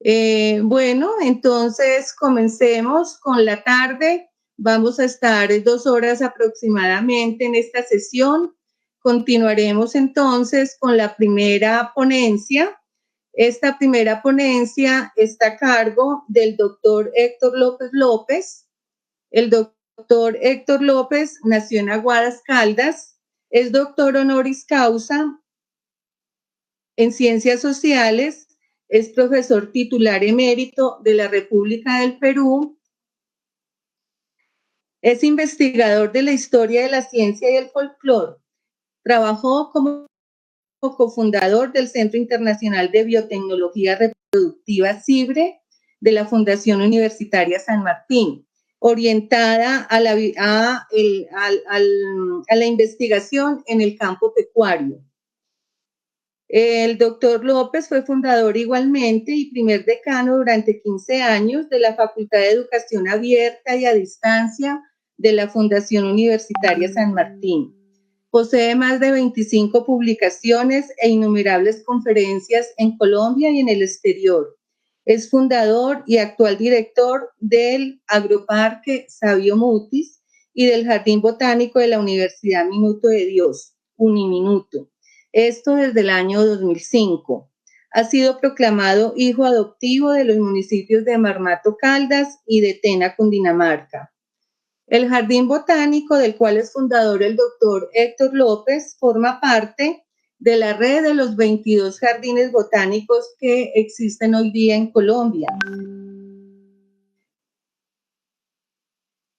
Bueno, entonces comencemos con la tarde. Vamos a estar 2 horas aproximadamente en esta sesión. Continuaremos entonces con la primera ponencia. Esta primera ponencia está a cargo del doctor Héctor López López. El doctor Héctor López nació en Aguadas Caldas, es doctor honoris causa en Ciencias Sociales, es profesor titular emérito de la República del Perú, es investigador de la historia de la ciencia y el folclore. Trabajó como cofundador del Centro Internacional de Biotecnología Reproductiva CIBRE de la Fundación Universitaria San Martín, orientada a la investigación en el campo pecuario. El doctor López fue fundador igualmente y primer decano durante 15 años de la Facultad de Educación Abierta y a Distancia de la Fundación Universitaria San Martín. Posee más de 25 publicaciones e innumerables conferencias en Colombia y en el exterior. Es fundador y actual director del Agroparque Sabio Mutis y del Jardín Botánico de la Universidad Minuto de Dios, Uniminuto. Esto desde el año 2005. Ha sido proclamado hijo adoptivo de los municipios de Marmato Caldas y de Tena, Cundinamarca. El Jardín Botánico, del cual es fundador el doctor Héctor López, forma parte de la red de los 22 jardines botánicos que existen hoy día en Colombia.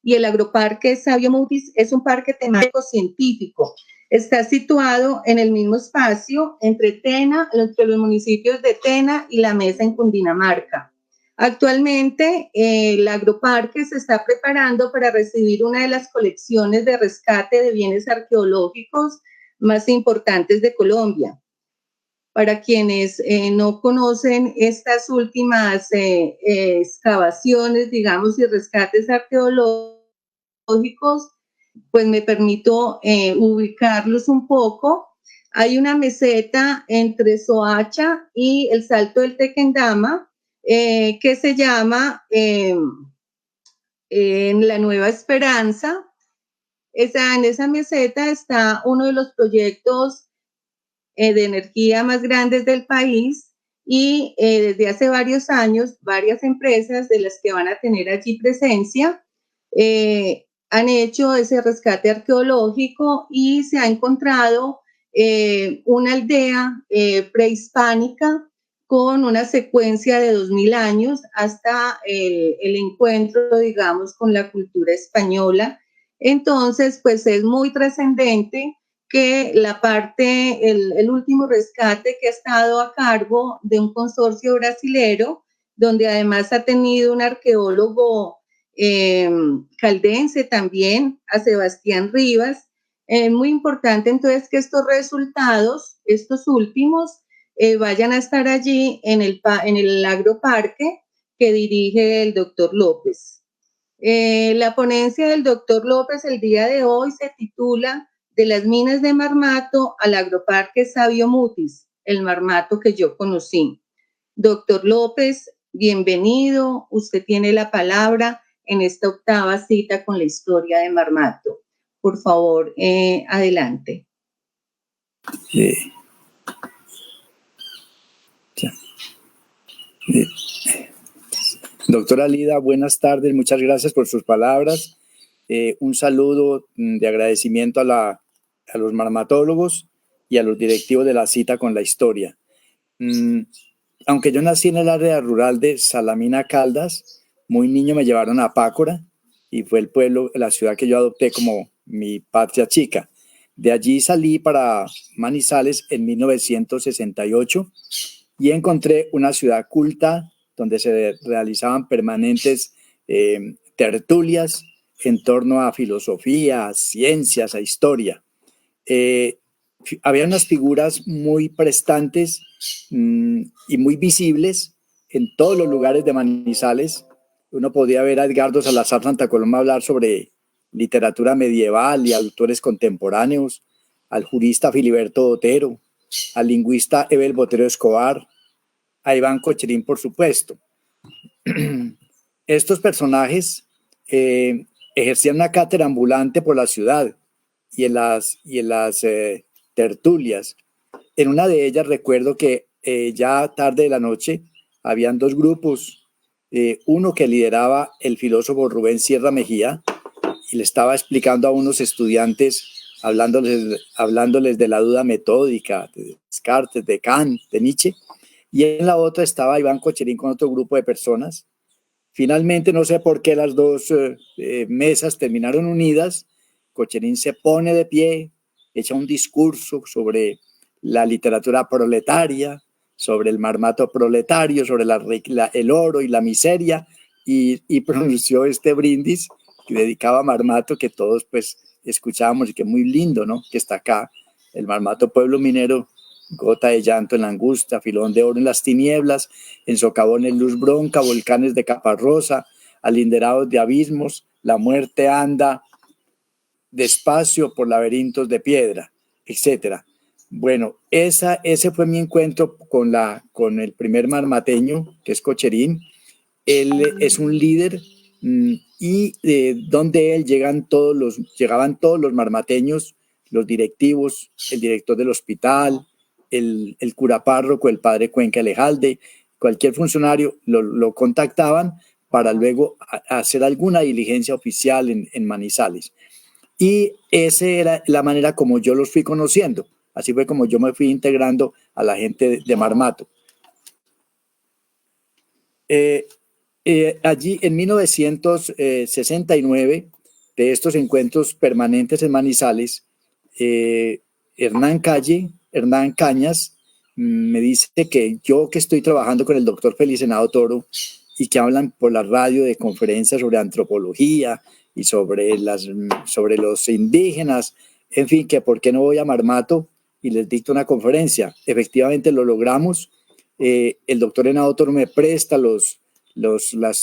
Y el Agroparque Sabio Mutis es un parque temático científico. Está situado en el mismo espacio entre los municipios de Tena y La Mesa en Cundinamarca. Actualmente, el agroparque se está preparando para recibir una de las colecciones de rescate de bienes arqueológicos más importantes de Colombia. Para quienes no conocen estas últimas excavaciones, digamos, y rescates arqueológicos, pues me permito ubicarlos un poco. Hay una meseta entre Soacha y el Salto del Tequendama que se llama en la Nueva Esperanza. En esa meseta está uno de los proyectos de energía más grandes del país y desde hace varios años varias empresas de las que van a tener allí presencia han hecho ese rescate arqueológico y se ha encontrado una aldea prehispánica con una secuencia de 2000 años hasta el encuentro, digamos, con la cultura española. Entonces, pues es muy trascendente que el último rescate que ha estado a cargo de un consorcio brasilero, donde además ha tenido un arqueólogo caldense también, a Sebastián Rivas. Muy importante entonces que estos resultados, estos últimos, vayan a estar allí en el agroparque que dirige el doctor López. La ponencia del doctor López el día de hoy se titula De las minas de Marmato al agroparque Sabio Mutis, el Marmato que yo conocí. Doctor López, bienvenido. Usted tiene la palabra en esta octava cita con la historia de Marmato. Por favor, adelante. Doctora Lida, buenas tardes. Muchas gracias por sus palabras. Un saludo de agradecimiento a los marmatólogos y a los directivos de la cita con la historia. Aunque yo nací en el área rural de Salamina Caldas, muy niño me llevaron a Pácora y fue el pueblo, la ciudad que yo adopté como mi patria chica. De allí salí para Manizales en 1968 y encontré una ciudad culta donde se realizaban permanentes tertulias en torno a filosofía, a ciencias, a historia. Había unas figuras muy prestantes y muy visibles en todos los lugares de Manizales. Uno podía ver a Edgardo Salazar Santa Coloma hablar sobre literatura medieval y autores a Iván Cocherín, por supuesto. Estos personajes ejercían una cátedra ambulante por la ciudad y en las tertulias. En una de ellas recuerdo que ya tarde de la noche habían dos grupos, uno que lideraba el filósofo Rubén Sierra Mejía y le estaba explicando a unos estudiantes, hablándoles de la duda metódica, de Descartes, de Kant, de Nietzsche, y en la otra estaba Iván Cocherín con otro grupo de personas. Finalmente, no sé por qué las dos mesas terminaron unidas. Cocherín se pone de pie, echa un discurso sobre la literatura proletaria, sobre el marmato proletario, sobre el oro y la miseria, y pronunció este brindis que dedicaba a Marmato, que todos pues escuchábamos y que muy lindo, ¿no? Que está acá, el Marmato pueblo minero, gota de llanto en la angustia, filón de oro en las tinieblas, en socavones luz bronca, volcanes de caparrosa, alinderados de abismos, la muerte anda despacio por laberintos de piedra, etcétera. Bueno, ese fue mi encuentro con el primer marmateño, que es Cocherín. Él es un líder y donde él llegaban todos los marmateños, los directivos, el director del hospital, el cura párroco, el padre Cuenca Elejalde, cualquier funcionario lo contactaban para luego hacer alguna diligencia oficial en Manizales. Y esa era la manera como yo los fui conociendo. Así fue como yo me fui integrando a la gente de Marmato. Allí en 1969, de estos encuentros permanentes en Manizales, Hernán Cañas me dice que yo, que estoy trabajando con el doctor Felicenado Toro y que hablan por la radio de conferencias sobre antropología y sobre los indígenas, en fin, que por qué no voy a Marmato y les dicto una conferencia. Efectivamente lo logramos. El doctor Henao Toro me presta las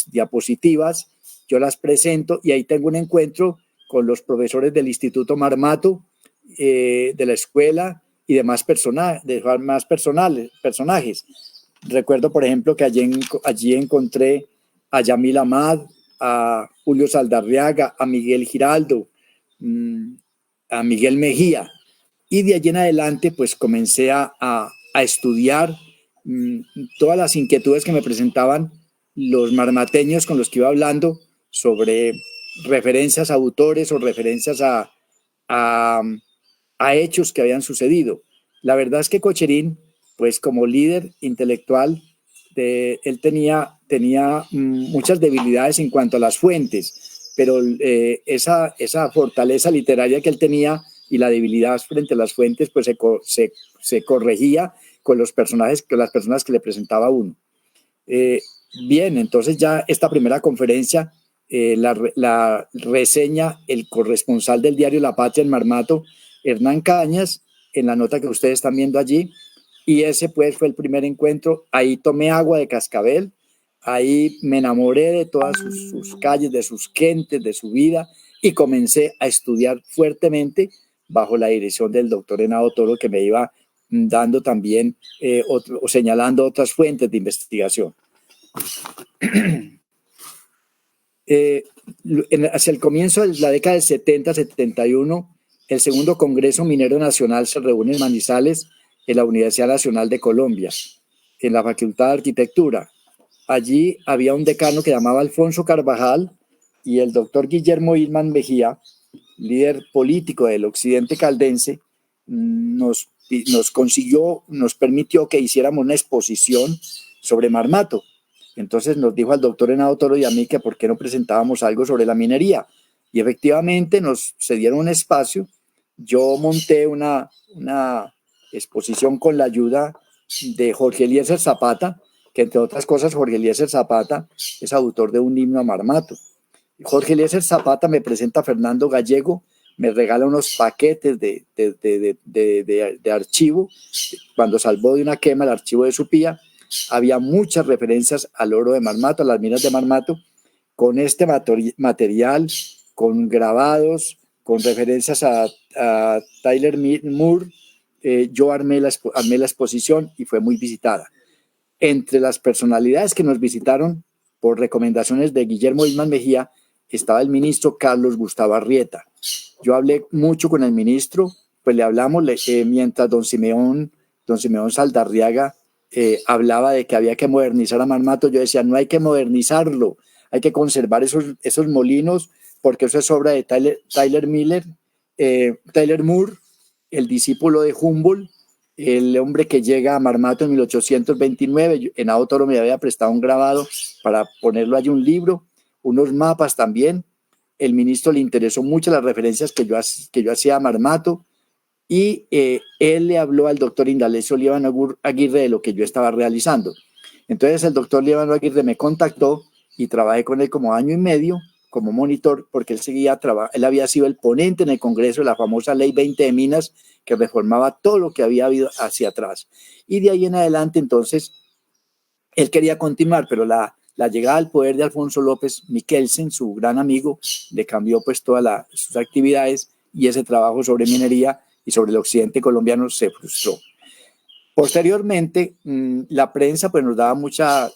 diapositivas, yo las presento y ahí tengo un encuentro con los profesores del Instituto Marmato, de la escuela y demás personajes. Recuerdo, por ejemplo, que allí encontré a Yamil Amad, a Julio Saldarriaga, a Miguel Giraldo, a Miguel Mejía. Y de allí en adelante, pues comencé a estudiar todas las inquietudes que me presentaban los marmateños con los que iba hablando sobre referencias a autores o referencias a hechos que habían sucedido. La verdad es que Cocherín, pues como líder intelectual, él tenía muchas debilidades en cuanto a las fuentes, pero esa fortaleza literaria que él tenía y la debilidad frente a las fuentes, pues se corregía con las personas que le presentaba a uno. Bien, entonces ya esta primera conferencia la reseña el corresponsal del diario La Patria en Marmato, Hernán Cañas, en la nota que ustedes están viendo allí, y ese pues fue el primer encuentro. Ahí tomé agua de cascabel, ahí me enamoré de todas sus calles, de sus gentes, de su vida, y comencé a estudiar fuertemente bajo la dirección del doctor Henao Toro, que me iba dando también señalando otras fuentes de investigación. Hacia el comienzo de la década del 70-71, el segundo Congreso Minero Nacional se reúne en Manizales, en la Universidad Nacional de Colombia, en la Facultad de Arquitectura. Allí había un decano que llamaba Alfonso Carvajal y el doctor Guillermo Ilman Mejía, líder político del occidente caldense, nos permitió que hiciéramos una exposición sobre Marmato. Entonces nos dijo al doctor Henao Toro y a mí que por qué no presentábamos algo sobre la minería. Y efectivamente nos cedieron un espacio. Yo monté una exposición con la ayuda de Jorge Eliezer Zapata, que entre otras cosas Jorge Eliezer Zapata es autor de un himno a Marmato. Jorge Eliezer Zapata me presenta a Fernando Gallego, me regala unos paquetes de archivo. Cuando salvó de una quema el archivo de Supía, había muchas referencias al oro de Marmato, a las minas de Marmato. Con este material, con grabados, con referencias a Tyler Moore, yo armé la exposición y fue muy visitada. entre las personalidades que nos visitaron por recomendaciones de Guillermo Isman Mejía estaba el ministro Carlos Gustavo Arrieta. Yo hablé mucho con el ministro, pues le hablamos mientras don Simeón Saldarriaga hablaba de que había que modernizar a Marmato. Yo decía, no hay que modernizarlo, hay que conservar esos molinos, porque eso es obra de Tyler Moore, el discípulo de Humboldt, el hombre que llega a Marmato en 1829. En Ao Toro me había prestado un grabado para ponerlo allí, un libro, unos mapas también. El ministro le interesó mucho las referencias que yo hacía a Marmato, y él le habló al doctor Indalecio Líbano Aguirre de lo que yo estaba realizando. Entonces el doctor Líbano Aguirre me contactó y trabajé con él como año y medio como monitor, porque él había sido el ponente en el Congreso de la famosa Ley 20 de Minas, que reformaba todo lo que había habido hacia atrás. Y de ahí en adelante, entonces, él quería continuar, pero la llegada al poder de Alfonso López Miquelsen, su gran amigo, le cambió pues todas sus actividades, y ese trabajo sobre minería y sobre el occidente colombiano se frustró. Posteriormente, la prensa pues, nos daba mucha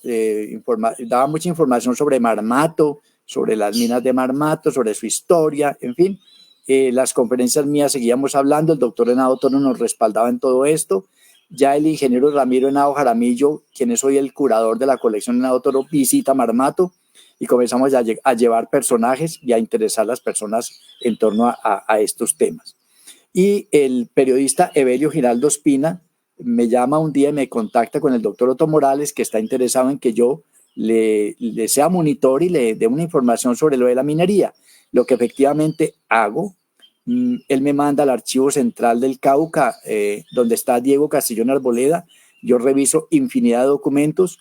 información sobre Marmato, sobre las minas de Marmato, sobre su historia, en fin. Las conferencias mías seguíamos hablando, el doctor Henao Toro nos respaldaba en todo esto. Ya el ingeniero Ramiro Henao Jaramillo, quien es hoy el curador de la colección Henao Toro, visita Marmato, y comenzamos a llevar personajes y a interesar a las personas en torno a estos temas. Y el periodista Evelio Giraldo Espina me llama un día y me contacta con el doctor Otto Morales, que está interesado en que yo le sea monitor y le dé una información sobre lo de la minería, lo que efectivamente hago. Él me manda al archivo central del Cauca, donde está Diego Castellón Arboleda. Yo reviso infinidad de documentos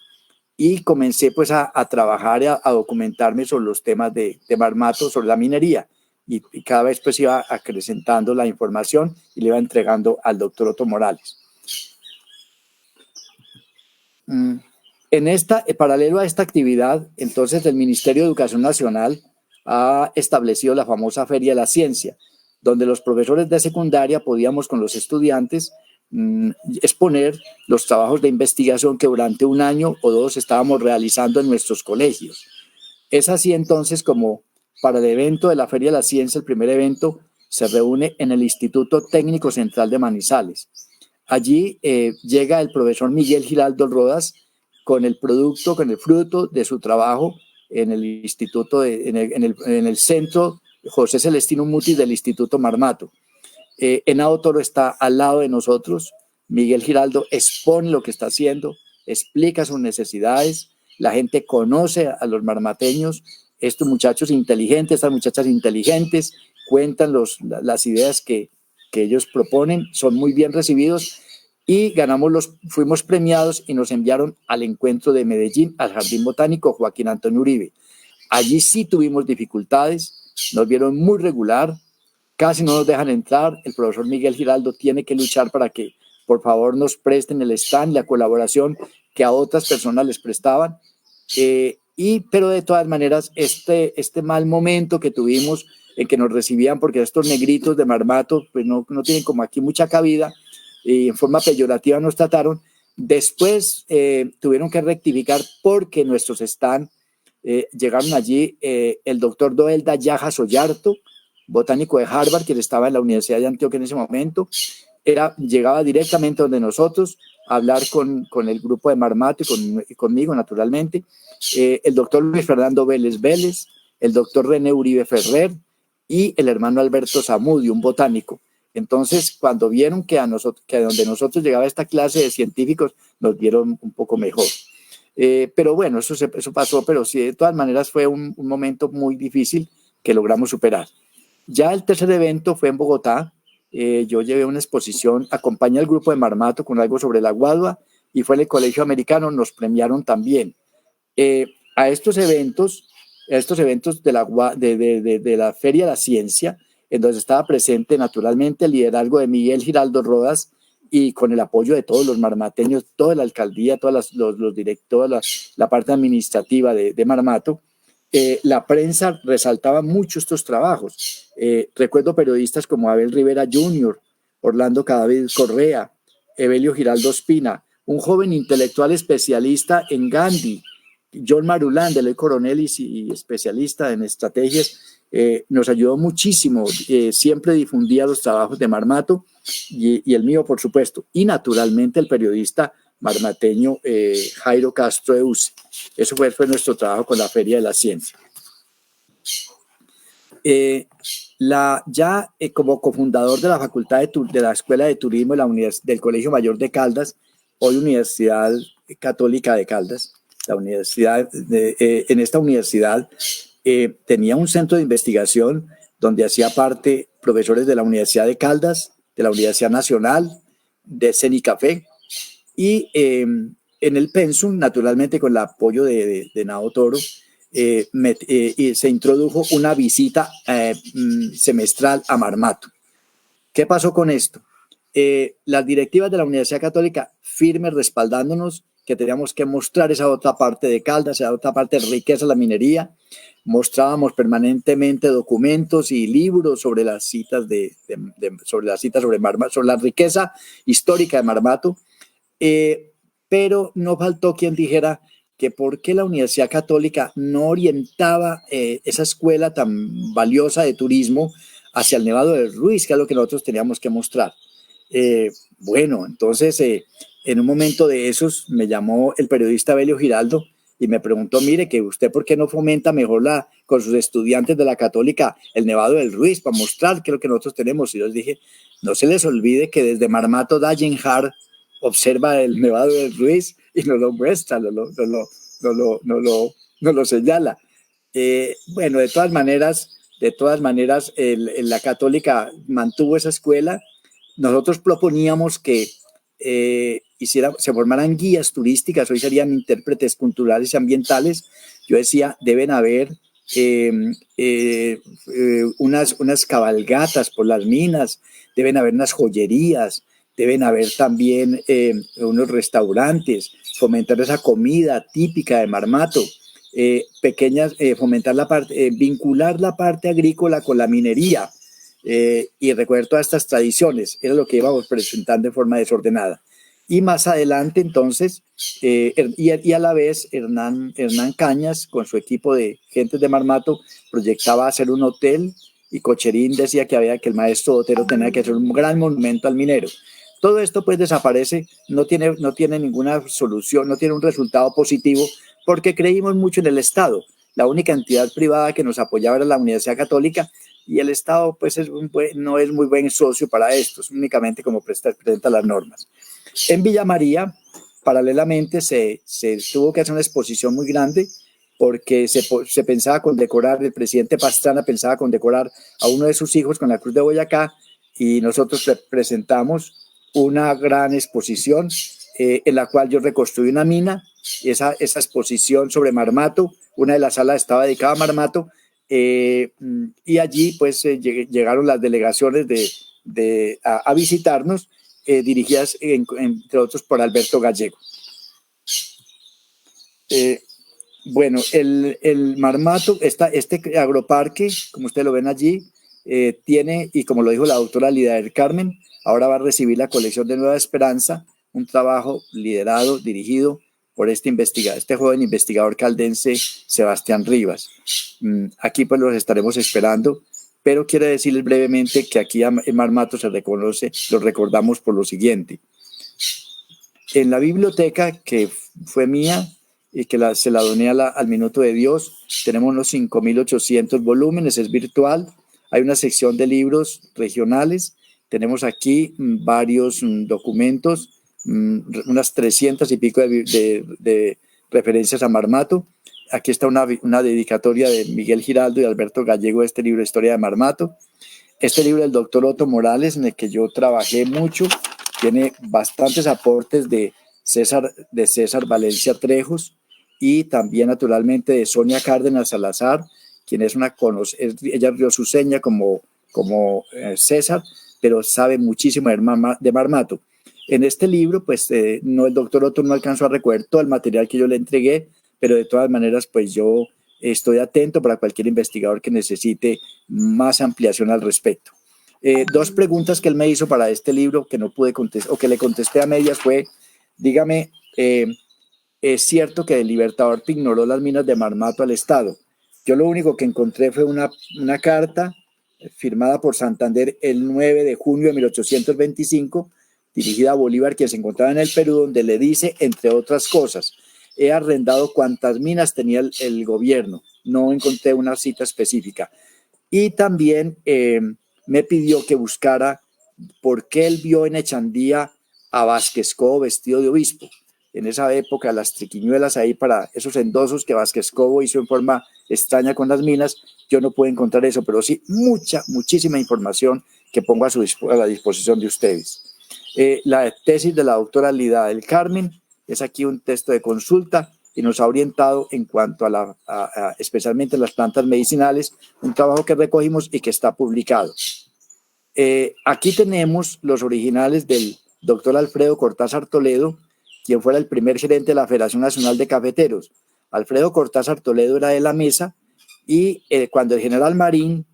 y comencé pues a trabajar, a documentarme sobre los temas de Marmato, sobre la minería. Y cada vez pues iba acrecentando la información y le iba entregando al doctor Otto Morales. Paralelo a esta actividad, entonces el Ministerio de Educación Nacional ha establecido la famosa Feria de la Ciencia, donde los profesores de secundaria podíamos con los estudiantes exponer los trabajos de investigación que durante un año o dos estábamos realizando en nuestros colegios. Es así entonces como para el evento de la Feria de la Ciencia, el primer evento se reúne en el Instituto Técnico Central de Manizales. Allí llega el profesor Miguel Giraldo Rodas con el fruto de su trabajo en el instituto, en el centro José Celestino Mutis del Instituto Marmato. Henao Toro está al lado de nosotros. Miguel Giraldo expone lo que está haciendo, explica sus necesidades, la gente conoce a los marmateños, estos muchachos inteligentes, estas muchachas inteligentes, cuentan las ideas que ellos proponen, son muy bien recibidos, y fuimos premiados y nos enviaron al encuentro de Medellín, al Jardín Botánico Joaquín Antonio Uribe. Allí sí tuvimos dificultades, nos vieron muy regular, casi no nos dejan entrar. El profesor Miguel Giraldo tiene que luchar para que por favor nos presten el stand, la colaboración que a otras personas les prestaban, pero de todas maneras este mal momento que tuvimos en que nos recibían, porque estos negritos de Marmato pues no tienen como aquí mucha cabida, y en forma peyorativa nos trataron. Después tuvieron que rectificar porque nuestros stands llegaron allí el doctor Doelda Yaja Soyarto, botánico de Harvard, que estaba en la Universidad de Antioquia en ese momento, llegaba directamente donde nosotros a hablar con el grupo de Marmato y conmigo, naturalmente, el doctor Luis Fernando Vélez Vélez, el doctor René Uribe Ferrer y el hermano Alberto Zamudio, un botánico. Entonces, cuando vieron que donde nosotros llegaba esta clase de científicos, nos vieron un poco mejor. Pero bueno, eso pasó, pero sí, de todas maneras fue un momento muy difícil que logramos superar. Ya el tercer evento fue en Bogotá. Yo llevé una exposición, acompañé al grupo de Marmato con algo sobre la guadua, y fue en el Colegio Americano, nos premiaron también. A estos eventos de la Feria de la Ciencia, en donde estaba presente naturalmente el liderazgo de Miguel Giraldo Rodas y con el apoyo de todos los marmateños, toda la alcaldía, los directores, la parte administrativa de Marmato. La prensa resaltaba mucho estos trabajos. Recuerdo periodistas como Abel Rivera Jr., Orlando Cadavid Correa, Evelio Giraldo Espina, un joven intelectual especialista en Gandhi, John Marulan, del coronel y especialista en estrategias, nos ayudó muchísimo, siempre difundía los trabajos de Marmato y el mío, por supuesto, y naturalmente el periodista marmateño Jairo Castro Euse. Eso fue nuestro trabajo con la Feria de la Ciencia. Como cofundador de la Facultad de la Escuela de Turismo del Colegio Mayor de Caldas, hoy Universidad Católica de Caldas, en esta universidad tenía un centro de investigación donde hacía parte profesores de la Universidad de Caldas, de la Universidad Nacional, de CENICAFE, y en el pensum, naturalmente con el apoyo de Nao Toro, se introdujo una visita semestral a Marmato. ¿Qué pasó con esto? Las directivas de la Universidad Católica firmes respaldándonos que teníamos que mostrar esa otra parte de Caldas, esa otra parte de riqueza de la minería. Mostrábamos permanentemente documentos y libros sobre las citas sobre Marmato, sobre la riqueza histórica de Marmato, pero no faltó quien dijera que por qué la Universidad Católica no orientaba esa escuela tan valiosa de turismo hacia el Nevado del Ruiz, que es lo que nosotros teníamos que mostrar. Bueno, entonces en un momento de esos me llamó el periodista Belio Giraldo y me preguntó, mire, que usted por qué no fomenta mejor con sus estudiantes de la Católica el Nevado del Ruiz para mostrar qué es lo que nosotros tenemos. Y yo les dije, no se les olvide que desde Marmato Dayenhar observa el Nevado del Ruiz y nos lo muestra, nos lo señala. Bueno, de todas maneras, la Católica mantuvo esa escuela. Nosotros proponíamos que se formaran guías turísticas, hoy serían intérpretes culturales y ambientales. Yo decía, deben haber unas cabalgatas por las minas, deben haber unas joyerías, deben haber también unos restaurantes, fomentar esa comida típica de Marmato, fomentar vincular la parte agrícola con la minería, y recoger todas estas tradiciones. Era lo que íbamos presentando de forma desordenada. Y más adelante, entonces, y a la vez Hernán Cañas, con su equipo de gentes de Marmato, proyectaba hacer un hotel, y Cocherín decía que el maestro Otero tenía que hacer un gran monumento al minero. Todo esto pues desaparece, no tiene ninguna solución, no tiene un resultado positivo, porque creímos mucho en el Estado. La única entidad privada que nos apoyaba era la Universidad Católica, y el Estado pues no es muy buen socio para esto, es únicamente como presenta las normas. En Villa María, paralelamente, se tuvo que hacer una exposición muy grande, porque se pensaba condecorar, el presidente Pastrana pensaba condecorar a uno de sus hijos con la Cruz de Boyacá, y nosotros presentamos una gran exposición en la cual yo reconstruí una mina. Esa exposición sobre Marmato, una de las salas estaba dedicada a Marmato, y allí pues llegaron las delegaciones a visitarnos, dirigidas entre otros por Alberto Gallego. Bueno, el Marmato, este agroparque, como ustedes lo ven allí, tiene, y como lo dijo la doctora Lida del Carmen, ahora va a recibir la colección de Nueva Esperanza, un trabajo liderado, dirigido por este joven investigador caldense, Sebastián Rivas. Aquí pues los estaremos esperando, pero quiero decirles brevemente que aquí en Marmato lo recordamos por lo siguiente. En la biblioteca que fue mía y que se la doné al Minuto de Dios, tenemos unos 5.800 volúmenes, es virtual. Hay una sección de libros regionales, tenemos aquí varios documentos, unas 300 y pico de referencias a Marmato. Aquí está una dedicatoria de Miguel Giraldo y Alberto Gallego de este libro, Historia de Marmato. Este libro del doctor Otto Morales, en el que yo trabajé mucho, tiene bastantes aportes de César Valencia Trejos, y también naturalmente de Sonia Cárdenas Salazar, quien ella es riosuceña como César, pero sabe muchísimo de Marmato. En este libro, pues el doctor Otto no alcanzó a recoger todo el material que yo le entregué, pero de todas maneras, pues yo estoy atento para cualquier investigador que necesite más ampliación al respecto. Dos preguntas que él me hizo para este libro que no pude contestar, o que le contesté a medias, fue Dígame, es cierto que el Libertador te ignoró las minas de Marmato al Estado. Yo lo único que encontré fue una carta firmada por Santander el 9 de junio de 1825, dirigida a Bolívar, quien se encontraba en el Perú, donde le dice, entre otras cosas, he arrendado cuantas minas tenía el gobierno. No encontré una cita específica. Y también me pidió que buscara por qué él vio en Echandía a Vázquez Cobo vestido de obispo. En esa época, las triquiñuelas ahí para esos endosos que Vázquez Cobo hizo en forma extraña con las minas, yo no puedo encontrar eso, pero sí muchísima información que pongo a la disposición de ustedes. La tesis de la doctora Lida del Carmen es aquí un texto de consulta y nos ha orientado en cuanto a especialmente las plantas medicinales, un trabajo que recogimos y que está publicado. Aquí tenemos los originales del doctor Alfredo Cortázar Toledo, quien fuera el primer gerente de la Federación Nacional de Cafeteros. Alfredo Cortázar Toledo era de la mesa y cuando el general Marín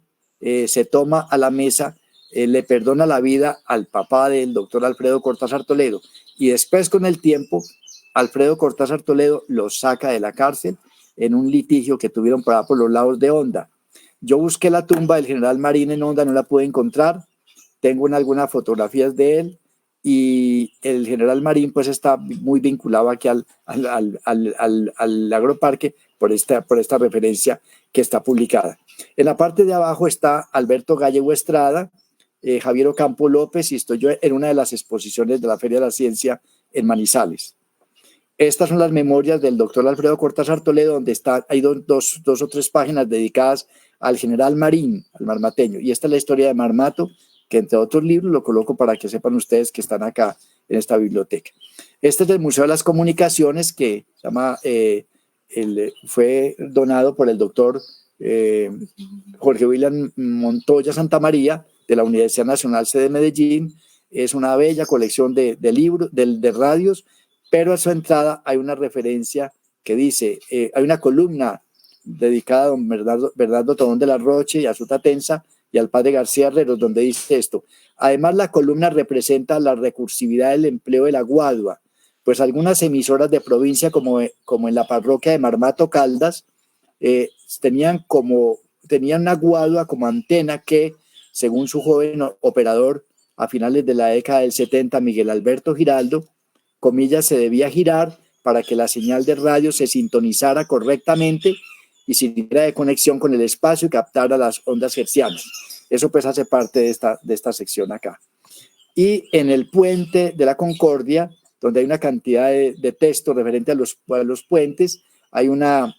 se toma a la mesa, le perdona la vida al papá del doctor Alfredo Cortázar Toledo y después con el tiempo Alfredo Cortázar Toledo lo saca de la cárcel en un litigio que tuvieron por los lados de Honda. Yo busqué la tumba del general Marín en Honda, no la pude encontrar, tengo algunas fotografías de él y el general Marín pues está muy vinculado aquí al agroparque por esta referencia que está publicada. En la parte de abajo está Alberto Gallego Estrada, Javier Ocampo López y estoy yo en una de las exposiciones de la Feria de la Ciencia en Manizales. Estas son las memorias del doctor Alfredo Cortázar Toledo, donde hay dos o tres páginas dedicadas al general Marín, al marmateño. Y esta es la historia de Marmato, que entre otros libros lo coloco para que sepan ustedes que están acá en esta biblioteca. Este es del Museo de las Comunicaciones, que se llama, fue donado por el doctor Jorge William Montoya Santamaría, de la Universidad Nacional C de Medellín. Es una bella colección de libros, de radios, pero a su entrada hay una referencia que dice, hay una columna dedicada a don Bernardo Tobón de la Roche y a su Tatensa y al padre García Herreros, donde dice esto. Además, la columna representa la recursividad del empleo de la guadua, pues algunas emisoras de provincia, como en la parroquia de Marmato Caldas, tenían una guadua como antena que, según su joven operador, a finales de la década del 70, Miguel Alberto Giraldo, comillas, se debía girar para que la señal de radio se sintonizara correctamente y sirviera de conexión con el espacio y captara las ondas hertzianas. Eso pues hace parte de esta sección acá. Y en el puente de la Concordia, donde hay una cantidad de texto referente a los puentes, hay una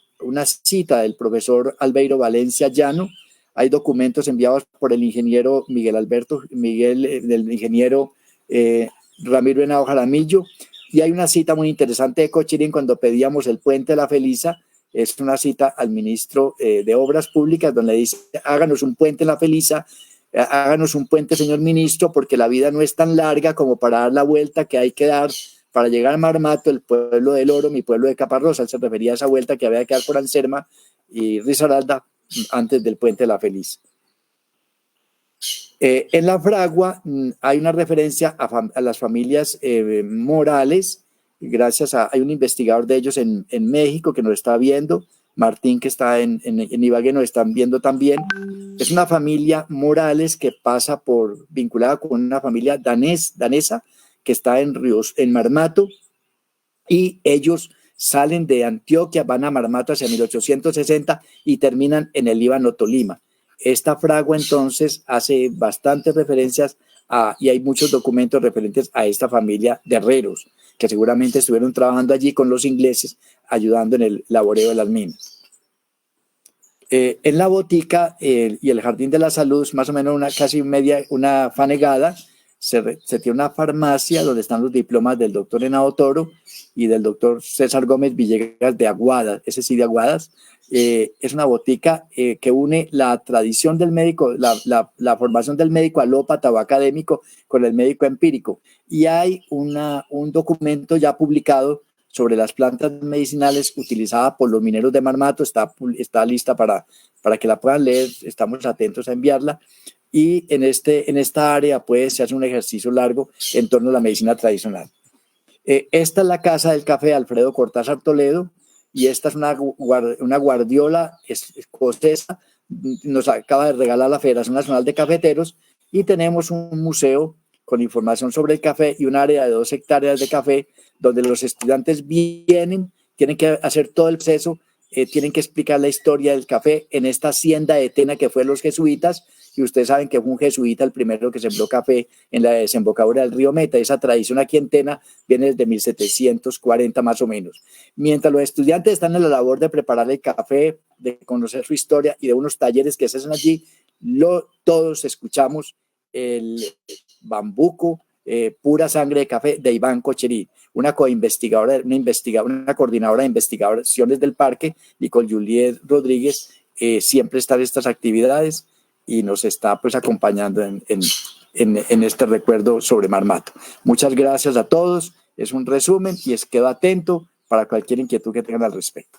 cita del profesor Albeiro Valencia Llano, hay documentos enviados por el ingeniero del ingeniero Ramiro Henao Jaramillo, y hay una cita muy interesante de Cochirín cuando pedíamos el puente de la Felisa. Es una cita al ministro de Obras Públicas donde dice, háganos un puente en la Felisa, háganos un puente, señor ministro, porque la vida no es tan larga como para dar la vuelta que hay que dar para llegar a Marmato, el pueblo del Oro, mi pueblo de Caparrosa. Él se refería a esa vuelta que había que dar por Anserma y Risaralda antes del puente de la Felisa. En la fragua hay una referencia a las familias Morales, hay un investigador de ellos en México que nos está viendo, Martín, que está en Ibagué, nos están viendo también. Es una familia Morales que pasa vinculada con una familia danesa que está en Marmato, y ellos salen de Antioquia, van a Marmato hacia 1860 y terminan en el Líbano, Tolima. Esta fragua entonces hace bastantes referencias y hay muchos documentos referentes a esta familia de herreros que seguramente estuvieron trabajando allí con los ingleses, ayudando en el laboreo de las minas. En la botica y el Jardín de la Salud, más o menos una fanegada, se tiene una farmacia donde están los diplomas del doctor Henao Toro y del doctor César Gómez Villegas de Aguadas, ese sí de Aguadas. Es una botica que une la tradición del médico, la formación del médico alópata o académico con el médico empírico. Y hay un documento ya publicado sobre las plantas medicinales utilizadas por los mineros de Marmato, está lista para que la puedan leer, estamos atentos a enviarla. Y en esta área pues se hace un ejercicio largo en torno a la medicina tradicional. Esta es la Casa del Café Alfredo Cortázar Toledo y esta es una guardiola escocesa. Nos acaba de regalar la Federación Nacional de Cafeteros y tenemos un museo con información sobre el café y un área de 2 hectáreas de café donde los estudiantes vienen, tienen que hacer todo el proceso, tienen que explicar la historia del café en esta hacienda de Tena que fue los jesuitas, y ustedes saben que fue un jesuita el primero que sembró café en la desembocadura del río Meta. Esa tradición aquí en Tena viene desde 1740 más o menos. Mientras los estudiantes están en la labor de preparar el café, de conocer su historia y de unos talleres que se hacen allí, todos escuchamos el Bambuco, Pura Sangre de Café de Iván Cocherí, una coordinadora de investigaciones del parque, y con Juliet Rodríguez siempre están estas actividades y nos está pues acompañando en este recuerdo sobre Marmato. Muchas gracias a todos, es un resumen y quedo atento para cualquier inquietud que tengan al respecto.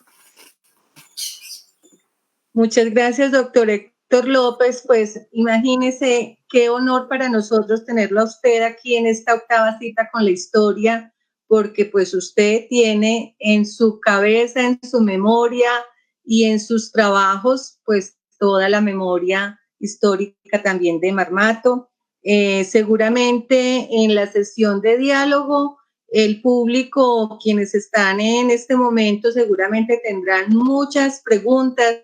Muchas gracias, doctor Héctor López. Pues imagínese qué honor para nosotros tenerlo a usted aquí en esta 8ª cita con la historia, porque pues usted tiene en su cabeza, en su memoria y en sus trabajos, pues toda la memoria histórica también de Marmato. Seguramente en la sesión de diálogo, el público, quienes están en este momento, seguramente tendrán muchas preguntas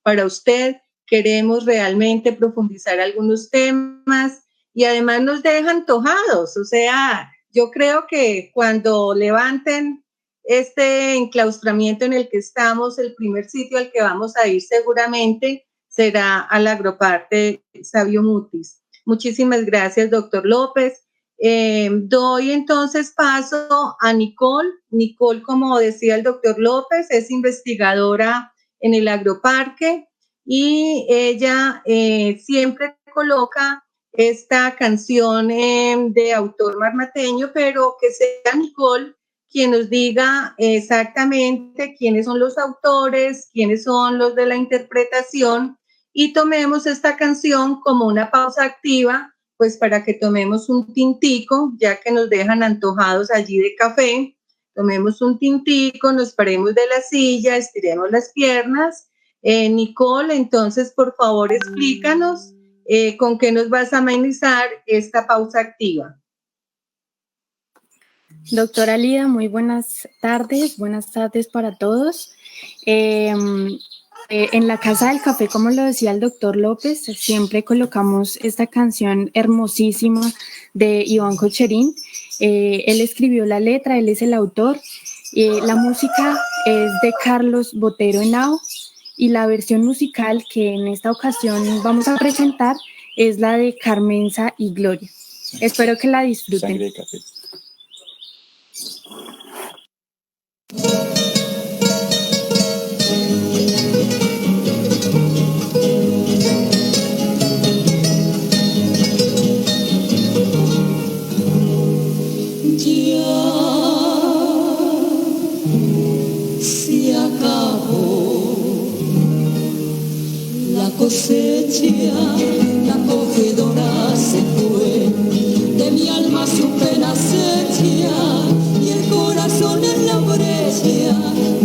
para usted. Queremos realmente profundizar algunos temas y además nos dejan antojados. O sea, yo creo que cuando levanten este enclaustramiento en el que estamos, el primer sitio al que vamos a ir seguramente será al Agroparque Savio Mutis. Muchísimas gracias, doctor López. Doy entonces paso a Nicole. Nicole, como decía el doctor López, es investigadora en el Agroparque y ella siempre coloca esta canción de autor marmateño, pero que sea Nicole quien nos diga exactamente quiénes son los autores, quiénes son los de la interpretación, y tomemos esta canción como una pausa activa, pues para que tomemos un tintico, ya que nos dejan antojados allí de café. Tomemos un tintico, nos paremos de la silla, estiremos las piernas. Nicole, entonces, por favor, explícanos con qué nos vas a amenizar esta pausa activa. Doctora Lida, muy buenas tardes para todos. En la Casa del Café, como lo decía el doctor López, siempre colocamos esta canción hermosísima de Iván Cocherín. Él escribió la letra, él es el autor. La música es de Carlos Botero Henao y la versión musical que en esta ocasión vamos a presentar es la de Carmenza y Gloria. Espero que la disfruten. Sangre de café. Se acabó la cosecha, la cogedora se fue, de mi alma su pena se echa, y el corazón en la brecha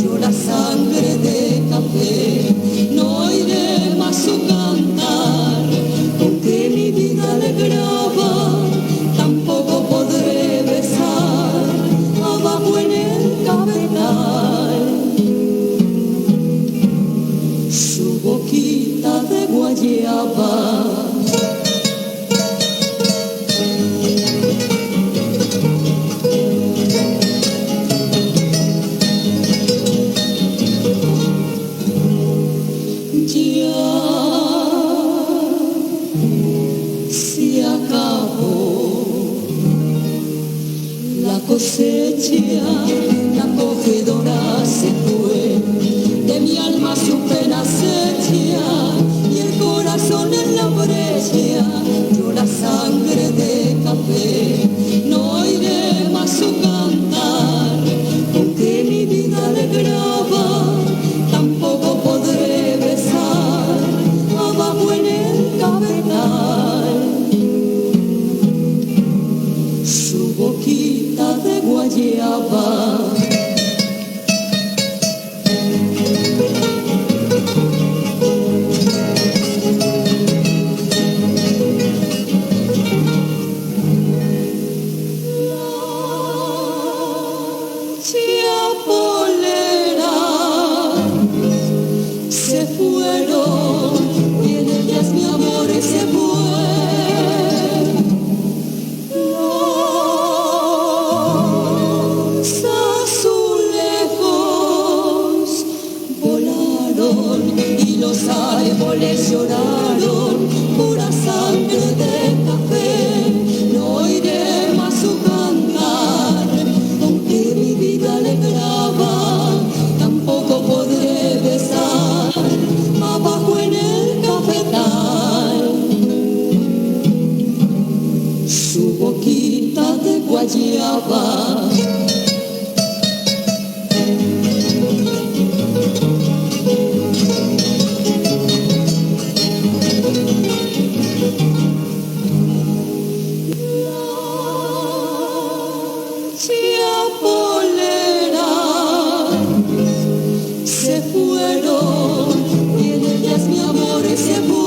llora sangre de café. No oiré más su cantar, porque mi vida le graba, tampoco podré besar abajo en el cabezal su boquita de guayaba. guayaba. Se fueron, y en ellas mi amor se fue.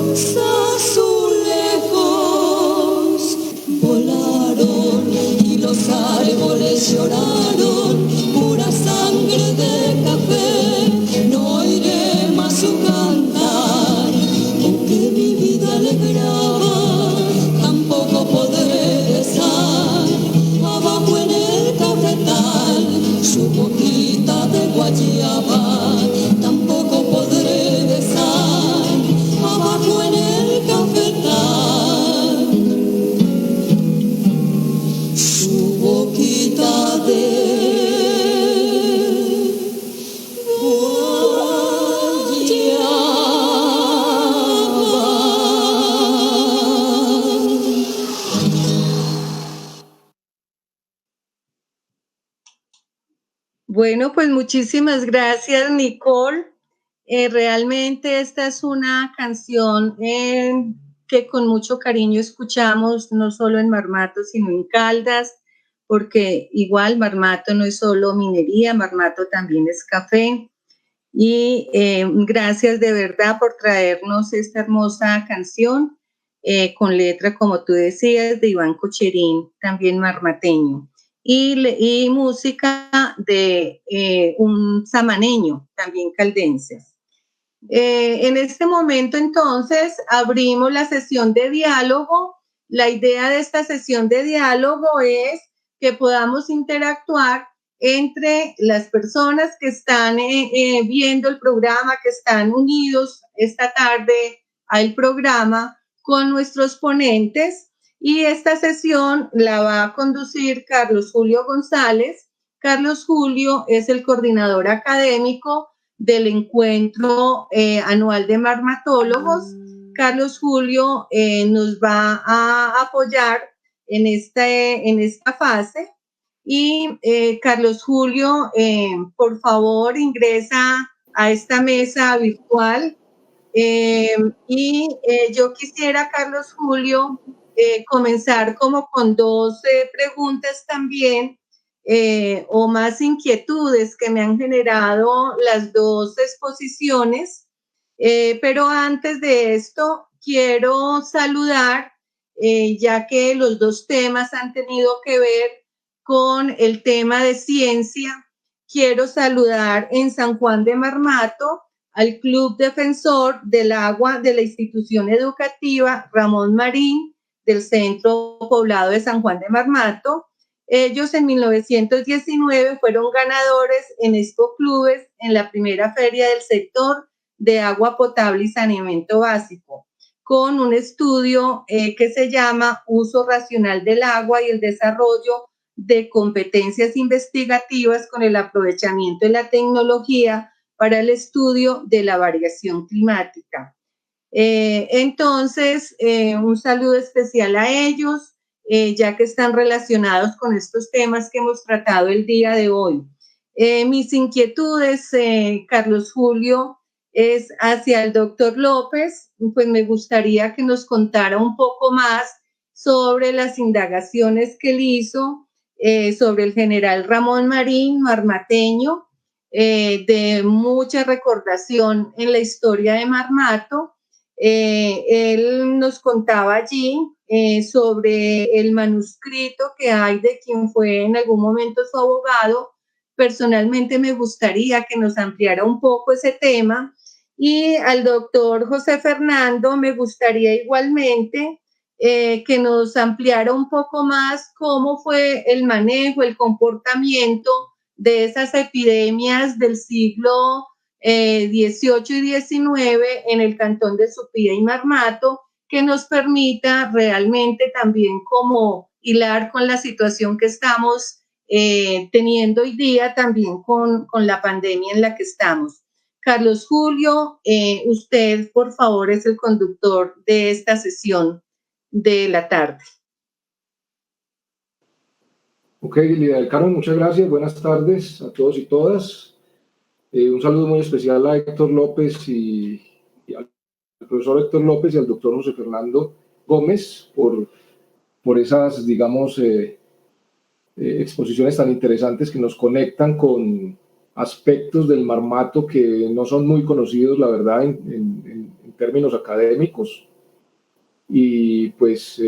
Los azulejos volaron y los árboles lloraron, pura sangre de café, no oiré más su cantar, aunque mi vida alegraba, tampoco podré besar abajo en el cafetal su boquita de guayaba, tampoco podré besar abajo en el cafetal su boquita de Bueno, pues muchísimas gracias, Nicole. Realmente esta es una canción que con mucho cariño escuchamos, no solo en Marmato, sino en Caldas, porque igual Marmato no es solo minería, Marmato también es café. Y gracias de verdad por traernos esta hermosa canción con letra, como tú decías, de Iván Cocherín, también marmateño. Y música de un samaneño, también caldense. En este momento, entonces, abrimos la sesión de diálogo. La idea de esta sesión de diálogo es que podamos interactuar entre las personas que están viendo el programa, que están unidos esta tarde al programa con nuestros ponentes. Y esta sesión la va a conducir Carlos Julio González. Carlos Julio es el coordinador académico del encuentro anual de marmatólogos. Carlos Julio nos va a apoyar en esta fase. Y Carlos Julio, por favor, ingresa a esta mesa virtual. Y yo quisiera, Carlos Julio, comenzar como con dos preguntas también, o más inquietudes que me han generado las dos exposiciones. Pero antes de esto, quiero saludar, ya que los dos temas han tenido que ver con el tema de ciencia, quiero saludar en San Juan de Marmato al Club Defensor del Agua de la institución educativa Ramón Marín del Centro Poblado de San Juan de Marmato. Ellos en 1919 fueron ganadores en Expo Clubes en la primera feria del sector de agua potable y saneamiento básico, con un estudio que se llama Uso Racional del Agua y el Desarrollo de Competencias Investigativas con el aprovechamiento de la tecnología para el estudio de la variación climática. Entonces, un saludo especial a ellos, ya que están relacionados con estos temas que hemos tratado el día de hoy. Mis inquietudes, Carlos Julio, es hacia el doctor López. Pues me gustaría que nos contara un poco más sobre las indagaciones que él hizo sobre el general Ramón Marín, marmateño, de mucha recordación en la historia de Marmato. Él nos contaba allí sobre el manuscrito que hay de quien fue en algún momento su abogado. Personalmente me gustaría que nos ampliara un poco ese tema. Y al doctor José Fernando me gustaría igualmente que nos ampliara un poco más cómo fue el manejo, el comportamiento de esas epidemias del siglo XVIII y XIX en el cantón de Supía y Marmato, que nos permita realmente también como hilar con la situación que estamos teniendo hoy día, también con la pandemia en la que estamos. Carlos Julio, usted, por favor, es el conductor de esta sesión de la tarde. Ok, Lidia del Carmen, muchas gracias. Buenas tardes a todos y todas. Un saludo muy especial a Héctor López y al profesor Héctor López y al doctor José Fernando Gómez por esas, digamos, exposiciones tan interesantes que nos conectan con aspectos del marmato que no son muy conocidos, la verdad, en términos académicos. Y pues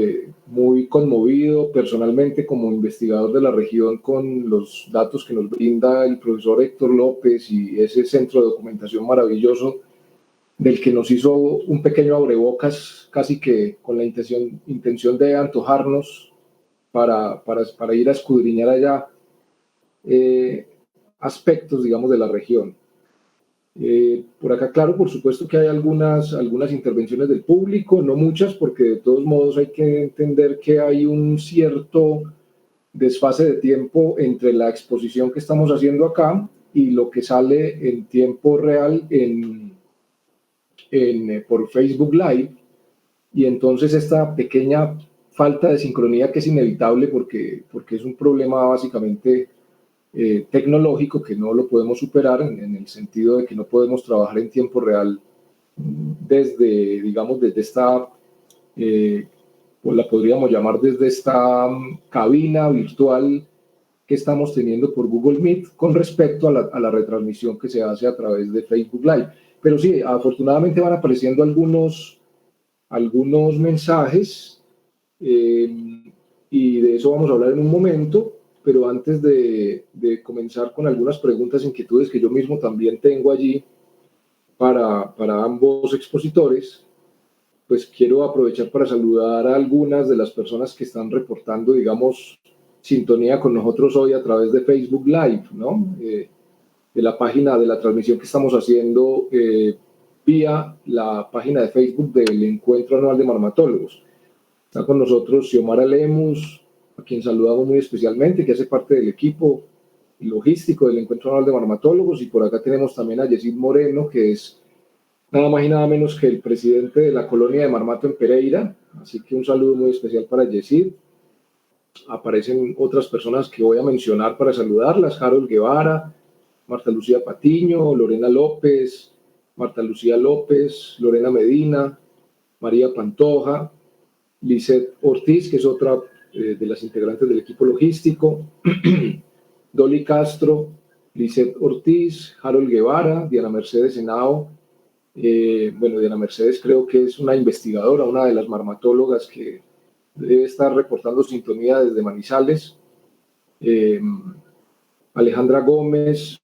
muy conmovido personalmente como investigador de la región con los datos que nos brinda el profesor Héctor López y ese centro de documentación maravilloso del que nos hizo un pequeño abrebocas casi que con la intención de antojarnos para ir a escudriñar allá aspectos, digamos, de la región. Por acá, claro, por supuesto que hay algunas intervenciones del público, no muchas, porque de todos modos hay que entender que hay un cierto desfase de tiempo entre la exposición que estamos haciendo acá y lo que sale en tiempo real por Facebook Live, y entonces esta pequeña falta de sincronía que es inevitable porque es un problema básicamente tecnológico que no lo podemos superar en el sentido de que no podemos trabajar en tiempo real desde esta, pues la podríamos llamar desde esta cabina virtual que estamos teniendo por Google Meet con respecto a la retransmisión que se hace a través de Facebook Live. Pero sí, afortunadamente van apareciendo algunos mensajes y de eso vamos a hablar en un momento. Pero antes de comenzar con algunas preguntas e inquietudes que yo mismo también tengo allí para ambos expositores, pues quiero aprovechar para saludar a algunas de las personas que están reportando, digamos, sintonía con nosotros hoy a través de Facebook Live, ¿no? De la página de la transmisión que estamos haciendo vía la página de Facebook del Encuentro Anual de Marmatólogos. Está con nosotros Xiomara Lemus, a quien saludamos muy especialmente, que hace parte del equipo logístico del Encuentro Anual de Marmatólogos, y por acá tenemos también a Yesid Moreno, que es nada más y nada menos que el presidente de la colonia de Marmato en Pereira, así que un saludo muy especial para Yesid. Aparecen otras personas que voy a mencionar para saludarlas: Harold Guevara, Marta Lucía Patiño, Lorena López, Marta Lucía López, Lorena Medina, María Pantoja, Lisette Ortiz, que es otra de las integrantes del equipo logístico, Dolly Castro, Lisette Ortiz, Harold Guevara, Diana Mercedes Henao. Bueno, Diana Mercedes creo que es una investigadora, una de las marmatólogas que debe estar reportando sintonía desde Manizales. Alejandra Gómez,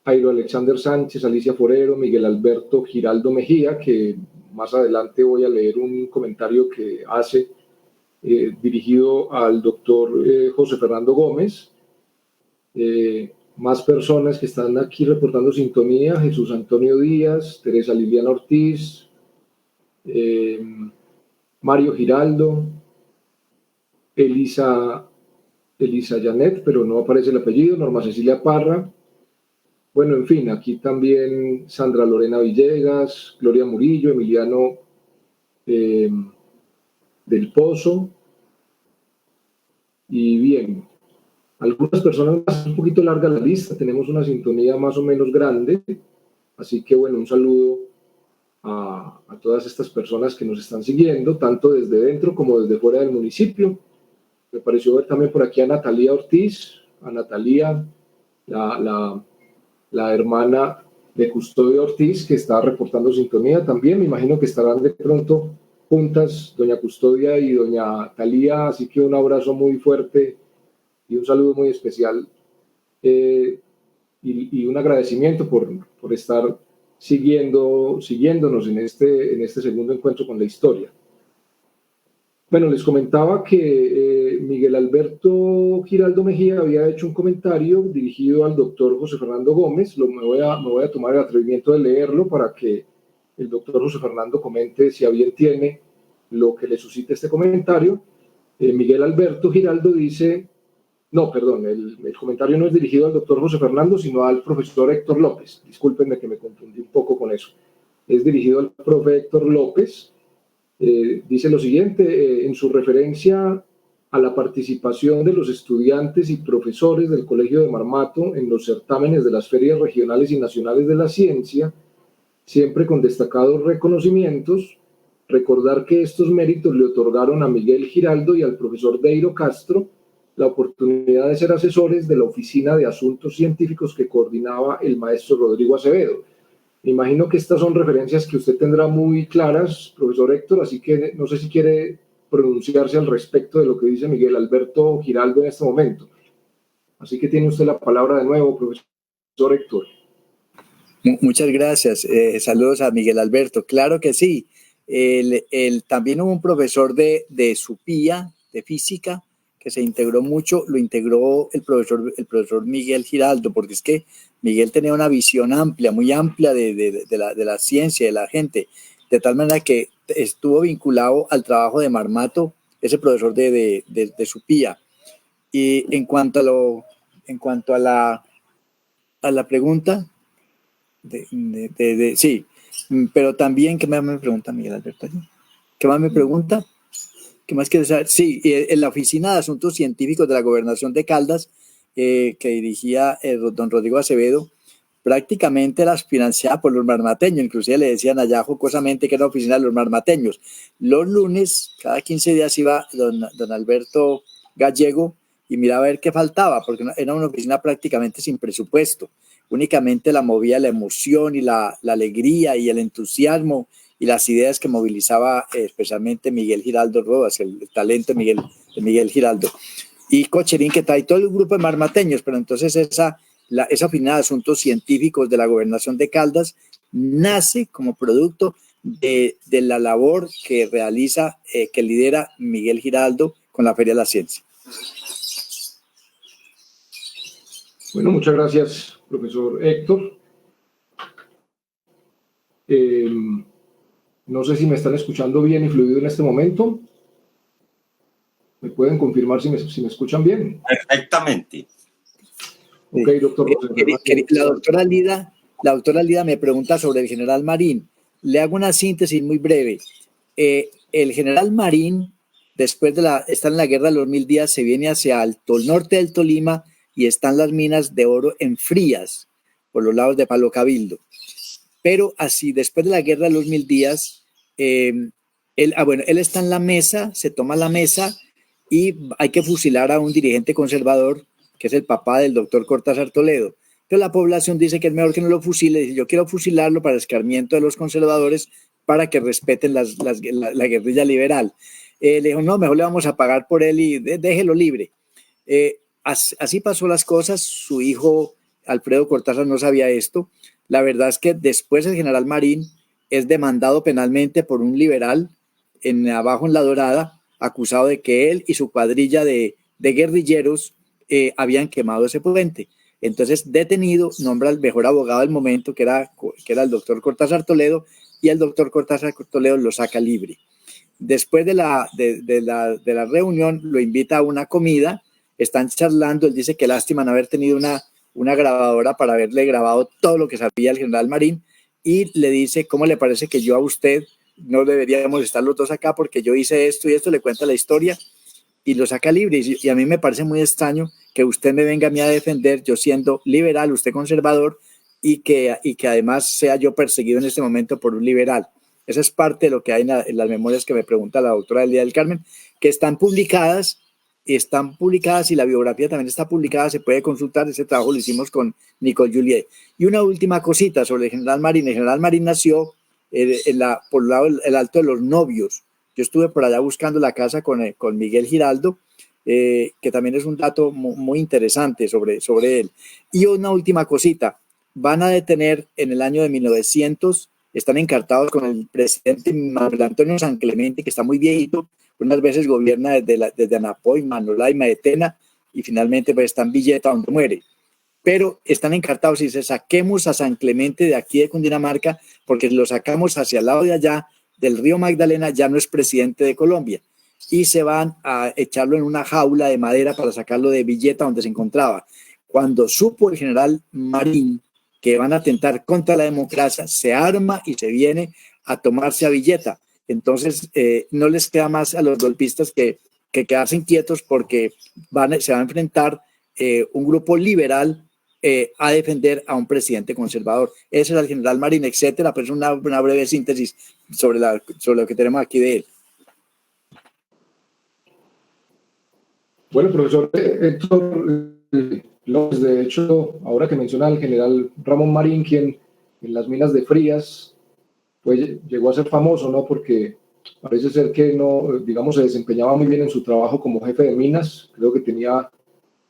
Jairo Alexander Sánchez, Alicia Forero, Miguel Alberto Giraldo Mejía, que más adelante voy a leer un comentario que hace dirigido al doctor José Fernando Gómez. Más personas que están aquí reportando sintonía: Jesús Antonio Díaz, Teresa Liliana Ortiz, Mario Giraldo, Elisa Janet, pero no aparece el apellido, Norma Cecilia Parra. Bueno, en fin, aquí también Sandra Lorena Villegas, Gloria Murillo, Emiliano del Pozo. Y bien, algunas personas más, un poquito larga la lista, tenemos una sintonía más o menos grande, así que bueno, un saludo a todas estas personas que nos están siguiendo, tanto desde dentro como desde fuera del municipio. Me pareció ver también por aquí a Natalia Ortiz, a Natalia, la hermana de Custodio Ortiz, que está reportando sintonía también. Me imagino que estarán de pronto juntas doña Custodia y doña Talía, así que un abrazo muy fuerte y un saludo muy especial y un agradecimiento por estar siguiéndonos en este segundo encuentro con la historia. Bueno, les comentaba que Miguel Alberto Giraldo Mejía había hecho un comentario dirigido al doctor José Fernando Gómez. Me voy a tomar el atrevimiento de leerlo para que el doctor José Fernando comente si a bien tiene lo que le suscita este comentario. Miguel Alberto Giraldo dice: No, perdón, el comentario no es dirigido al doctor José Fernando, sino al profesor Héctor López. Discúlpenme que me confundí un poco con eso. Es dirigido al profe Héctor López. Dice lo siguiente, en su referencia a la participación de los estudiantes y profesores del Colegio de Marmato en los certámenes de las ferias regionales y nacionales de la ciencia, siempre con destacados reconocimientos, recordar que estos méritos le otorgaron a Miguel Giraldo y al profesor Deiro Castro la oportunidad de ser asesores de la Oficina de Asuntos Científicos que coordinaba el maestro Rodrigo Acevedo. Me imagino que estas son referencias que usted tendrá muy claras, profesor Héctor, así que no sé si quiere pronunciarse al respecto de lo que dice Miguel Alberto Giraldo en este momento. Así que tiene usted la palabra de nuevo, profesor Héctor. Muchas gracias. Saludos a Miguel Alberto. Claro que sí. También hubo un profesor de SUPIA, de física, que se integró mucho, lo integró el profesor Miguel Giraldo, porque es que Miguel tenía una visión amplia, muy amplia de la ciencia, de la gente, de tal manera que estuvo vinculado al trabajo de Marmato, ese profesor de SUPIA. Y en cuanto a la pregunta, sí, pero también, ¿qué más me pregunta Miguel Alberto? ¿Qué más me pregunta? ¿Qué más quieres saber? Sí, en la Oficina de Asuntos Científicos de la Gobernación de Caldas, que dirigía don Rodrigo Acevedo, prácticamente era financiada por los marmateños, inclusive le decían allá jocosamente que era la oficina de los marmateños. Los lunes, cada 15 días iba don Alberto Gallego y miraba a ver qué faltaba, porque era una oficina prácticamente sin presupuesto, únicamente la movía la emoción y la alegría y el entusiasmo y las ideas que movilizaba especialmente Miguel Giraldo Rodas, el talento de Miguel Giraldo. Y Cocherín, que trae todo el grupo de marmateños, pero entonces esa oficina de asuntos científicos de la Gobernación de Caldas nace como producto de la labor que realiza, que lidera Miguel Giraldo con la Feria de la Ciencia. Bueno, muchas gracias, profesor Héctor. No sé si me están escuchando bien y fluido en este momento. ¿Me pueden confirmar si me escuchan bien? Perfectamente. Ok, doctor José. La doctora Lida me pregunta sobre el general Marín. Le hago una síntesis muy breve. El general Marín, después de estar en la guerra de los 1000 días, se viene hacia el norte del Tolima y están las minas de oro en Frías, por los lados de Palo Cabildo. Pero así, después de la guerra de los 1000 días, él está en la mesa, se toma la mesa y hay que fusilar a un dirigente conservador, que es el papá del doctor Cortázar Toledo. Pero la población dice que es mejor que no lo fusile. Dice, yo quiero fusilarlo para escarmiento de los conservadores para que respeten la guerrilla liberal. Le dijo, no, mejor le vamos a pagar por él y déjelo libre. Así pasó las cosas. Su hijo Alfredo Cortázar no sabía esto. La verdad es que después el general Marín es demandado penalmente por un liberal abajo en La Dorada, acusado de que él y su cuadrilla de guerrilleros habían quemado ese puente. Entonces, detenido, nombra al mejor abogado del momento, que era el doctor Cortázar Toledo, y el doctor Cortázar Toledo lo saca libre. Después de la reunión, lo invita a una comida, están charlando, él dice que lástima no haber tenido una grabadora para haberle grabado todo lo que sabía el general Marín, y le dice, ¿cómo le parece que yo a usted no deberíamos estar los dos acá porque yo hice esto y esto? Le cuenta la historia y lo saca libre. Y a mí me parece muy extraño que usted me venga a mí a defender, yo siendo liberal, usted conservador, y que además sea yo perseguido en este momento por un liberal. Esa es parte de lo que hay en las memorias que me pregunta la doctora Elida del Carmen, que están publicadas y la biografía también está publicada, se puede consultar. Ese trabajo lo hicimos con Nicole Juliet. Y una última cosita sobre el general Marín. El general Marín nació por el lado del Alto de los Novios. Yo estuve por allá buscando la casa con Miguel Giraldo, que también es un dato muy interesante sobre él. Y una última cosita, van a detener en el año de 1900, están encartados con el presidente Manuel Antonio San Clemente, que está muy viejito, unas veces gobierna desde Anapoy, Manolaima, Etena, y finalmente pues está en Villeta, donde muere. Pero están encartados y dice, saquemos a San Clemente de aquí de Cundinamarca, porque si lo sacamos hacia el lado de allá, del río Magdalena, ya no es presidente de Colombia. y se van a echarlo en una jaula de madera para sacarlo de Villeta donde se encontraba. Cuando supo el general Marín que van a atentar contra la democracia, se arma y se viene a tomarse a Villeta. Entonces no les queda más a los golpistas que quedarse inquietos porque se va a enfrentar un grupo liberal a defender a un presidente conservador. Ese era el general Marín, etcétera, pero es una breve síntesis sobre lo que tenemos aquí de él. Bueno, profesor Héctor López, de hecho, ahora que menciona al general Ramón Marín, quien en las minas de Frías pues, llegó a ser famoso, ¿no? Porque parece ser que no, digamos, se desempeñaba muy bien en su trabajo como jefe de minas. Creo que tenía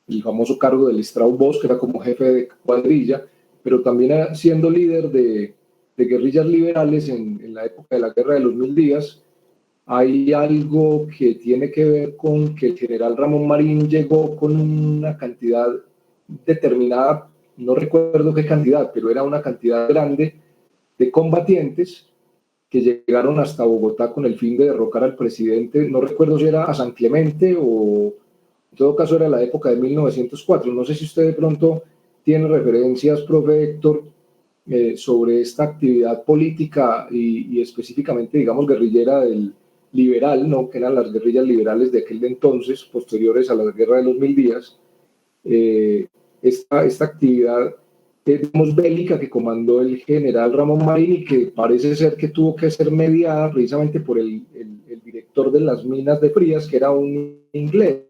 el famoso cargo del Strauss Bosch, que era como jefe de cuadrilla, pero también siendo líder de guerrillas liberales en la época de la Guerra de los 1000 días. Hay algo que tiene que ver con que el general Ramón Marín llegó con una cantidad determinada, no recuerdo qué cantidad, pero era una cantidad grande de combatientes que llegaron hasta Bogotá con el fin de derrocar al presidente. No recuerdo si era a San Clemente o en todo caso era la época de 1904. No sé si usted de pronto tiene referencias, profe Héctor, sobre esta actividad política y específicamente, digamos, guerrillera del liberal, ¿no? Que eran las guerrillas liberales de aquel entonces, posteriores a la Guerra de los 1000 días. Esta actividad, digamos, bélica que comandó el general Ramón Marín y que parece ser que tuvo que ser mediada precisamente por el director de las minas de Frías, que era un inglés.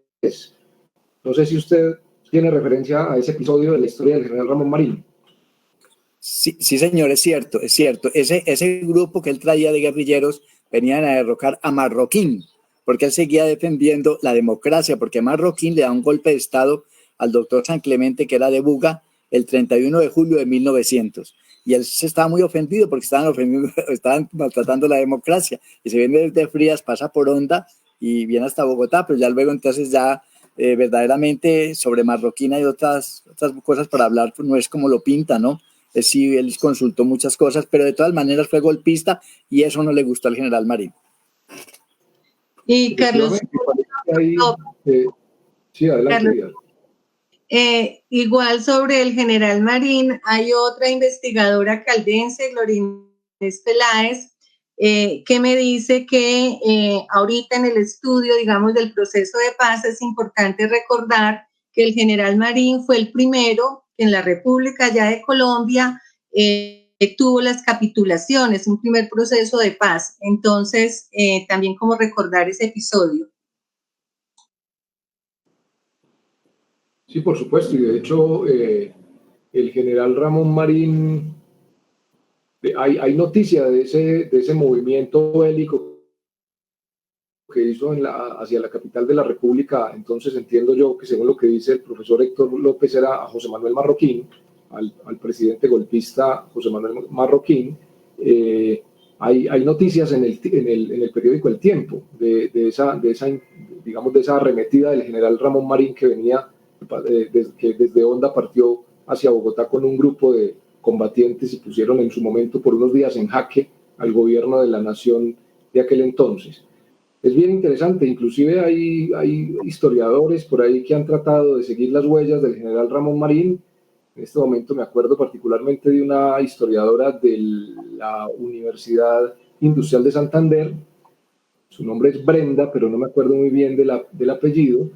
No sé si usted tiene referencia a ese episodio de la historia del general Ramón Marín. Sí, sí, señor, es cierto, es cierto. Ese grupo que él traía de guerrilleros venían a derrocar a Marroquín, porque él seguía defendiendo la democracia, porque Marroquín le da un golpe de Estado al doctor San Clemente, que era de Buga, el 31 de julio de 1900. Y él se estaba muy ofendido porque estaban maltratando la democracia. Y se viene desde Frías, pasa por Honda y viene hasta Bogotá, pero ya luego entonces ya verdaderamente sobre Marroquín hay otras cosas para hablar, pues no es como lo pinta, ¿no? Sí, él consultó muchas cosas, pero de todas maneras fue golpista y eso no le gustó al general Marín. Y Carlos, sí, adelante. Igual sobre el general Marín, hay otra investigadora caldense, Glorines Peláez, que me dice que ahorita en el estudio, digamos, del proceso de paz es importante recordar que el general Marín fue el primero que en la República ya de Colombia tuvo las capitulaciones, un primer proceso de paz. Entonces, también como recordar ese episodio. Sí, por supuesto, y de hecho el general Ramón Marín, hay noticia de ese movimiento bélico que hizo hacia la capital de la República. Entonces entiendo yo que según lo que dice el profesor Héctor López era a José Manuel Marroquín, al presidente golpista José Manuel Marroquín. Hay noticias en el periódico El Tiempo de esa arremetida del general Ramón Marín que venía que desde Honda partió hacia Bogotá con un grupo de combatientes y pusieron en su momento por unos días en jaque al gobierno de la nación de aquel entonces. Es bien interesante, inclusive hay historiadores por ahí que han tratado de seguir las huellas del general Ramón Marín. En este momento me acuerdo particularmente de una historiadora de la Universidad Industrial de Santander. Su nombre es Brenda, pero no me acuerdo muy bien del apellido.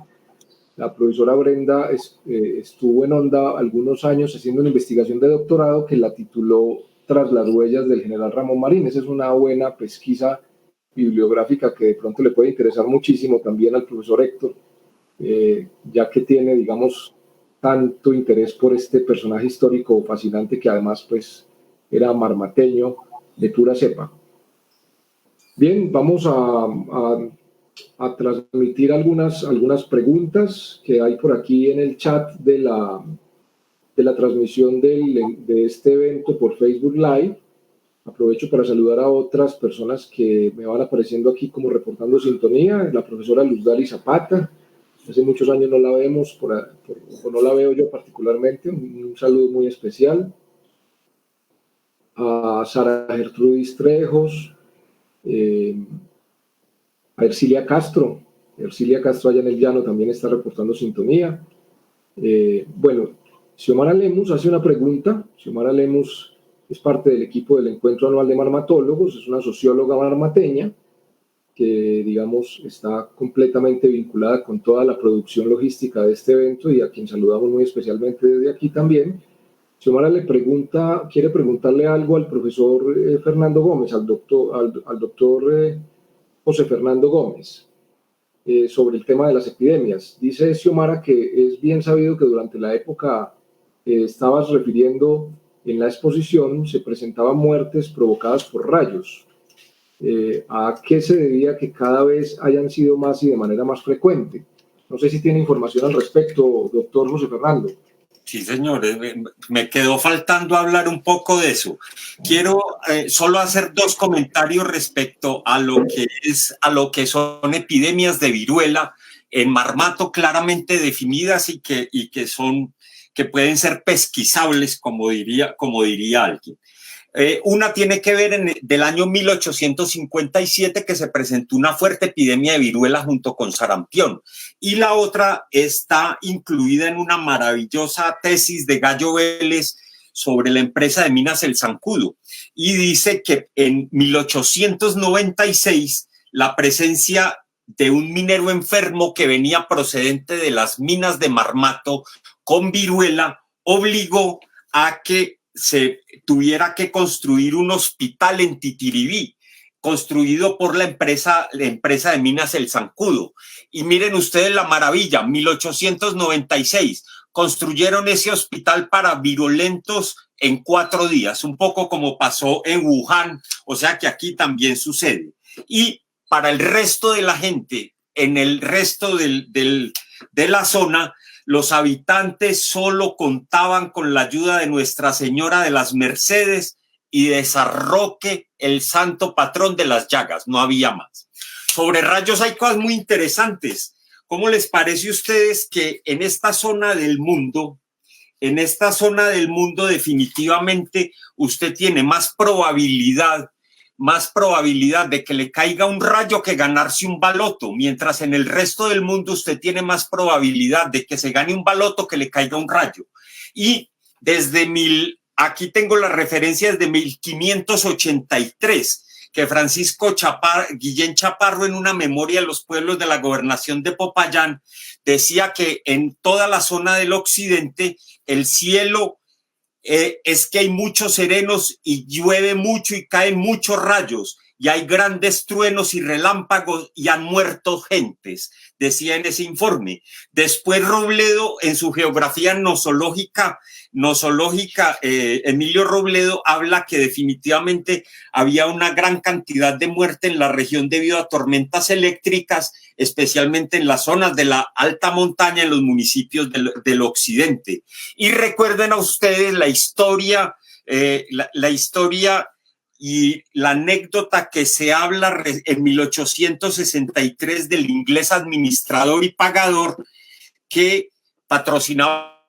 La profesora Brenda estuvo en Honda algunos años haciendo una investigación de doctorado que la tituló Tras las huellas del general Ramón Marín. Esa es una buena pesquisa bibliográfica que de pronto le puede interesar muchísimo también al profesor Héctor, ya que tiene, digamos, tanto interés por este personaje histórico fascinante que además pues era marmateño de pura cepa. Bien, vamos a transmitir algunas preguntas que hay por aquí en el chat de la transmisión de este evento por Facebook Live. Aprovecho para saludar a otras personas que me van apareciendo aquí como reportando sintonía. La profesora Luz-Dali Zapata, hace muchos años no la vemos, o no la veo yo particularmente, un saludo muy especial. A Sara Gertrudis Trejos, a Ercilia Castro. Ercilia Castro allá en el llano también está reportando sintonía. Bueno, Xiomara Lemus hace una pregunta. Xiomara Lemus es parte del equipo del Encuentro Anual de Marmatólogos, es una socióloga marmateña que, digamos, está completamente vinculada con toda la producción logística de este evento y a quien saludamos muy especialmente desde aquí también. Xiomara quiere preguntarle algo al profesor Fernando Gómez, al doctor José Fernando Gómez, sobre el tema de las epidemias. Dice Xiomara que es bien sabido que durante la época que estabas refiriendo en la exposición se presentaban muertes provocadas por rayos. ¿A qué se debía que cada vez hayan sido más y de manera más frecuente? No sé si tiene información al respecto, doctor José Fernando. Sí, señor, me quedó faltando hablar un poco de eso. Quiero solo hacer dos comentarios respecto a lo que son epidemias de viruela en marmato claramente definidas y que pueden ser pesquisables, como diría alguien. Una tiene que ver del año 1857, que se presentó una fuerte epidemia de viruela junto con sarampión, y la otra está incluida en una maravillosa tesis de Gallo Vélez sobre la empresa de minas El Zancudo, y dice que en 1896 la presencia de un minero enfermo que venía procedente de las minas de Marmato con viruela obligó a que se tuviera que construir un hospital en Titiribí, construido por la empresa de minas El Zancudo. Y miren ustedes la maravilla, 1896, construyeron ese hospital para virulentos en 4 días, un poco como pasó en Wuhan, o sea que aquí también sucede. Y para el resto de la gente, en el resto de la zona, los habitantes solo contaban con la ayuda de Nuestra Señora de las Mercedes y de San Roque, el santo patrón de las llagas, no había más. Sobre rayos hay cosas muy interesantes. ¿Cómo les parece a ustedes que en esta zona del mundo definitivamente usted tiene más probabilidad de que le caiga un rayo que ganarse un baloto, mientras en el resto del mundo usted tiene más probabilidad de que se gane un baloto que le caiga un rayo? Y aquí tengo la referencia desde 1583, que Francisco Guillén Chaparro, en una memoria de los pueblos de la gobernación de Popayán, decía que en toda la zona del occidente el cielo es que hay muchos serenos y llueve mucho y caen muchos rayos y hay grandes truenos y relámpagos y han muerto gentes, decía en ese informe. Después Robledo, en su geografía nosológica, Emilio Robledo habla que definitivamente había una gran cantidad de muerte en la región debido a tormentas eléctricas, especialmente en las zonas de la alta montaña, en los municipios del occidente. Y recuerden a ustedes la historia y la anécdota que se habla en 1863 del inglés administrador y pagador que patrocinaba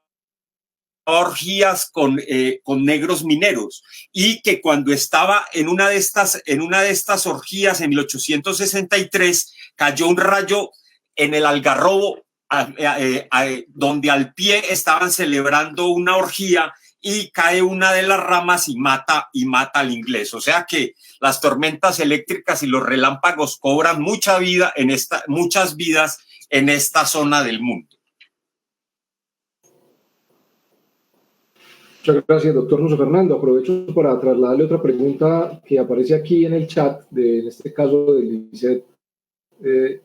orgías con negros mineros, y que cuando estaba en una de estas orgías en 1863 cayó un rayo en el algarrobo donde al pie estaban celebrando una orgía, y cae una de las ramas y mata al inglés. O sea que las tormentas eléctricas y los relámpagos cobran muchas vidas en esta zona del mundo. Muchas gracias, doctor José Fernando. Aprovecho para trasladarle otra pregunta que aparece aquí en el chat, en este caso de Lizeth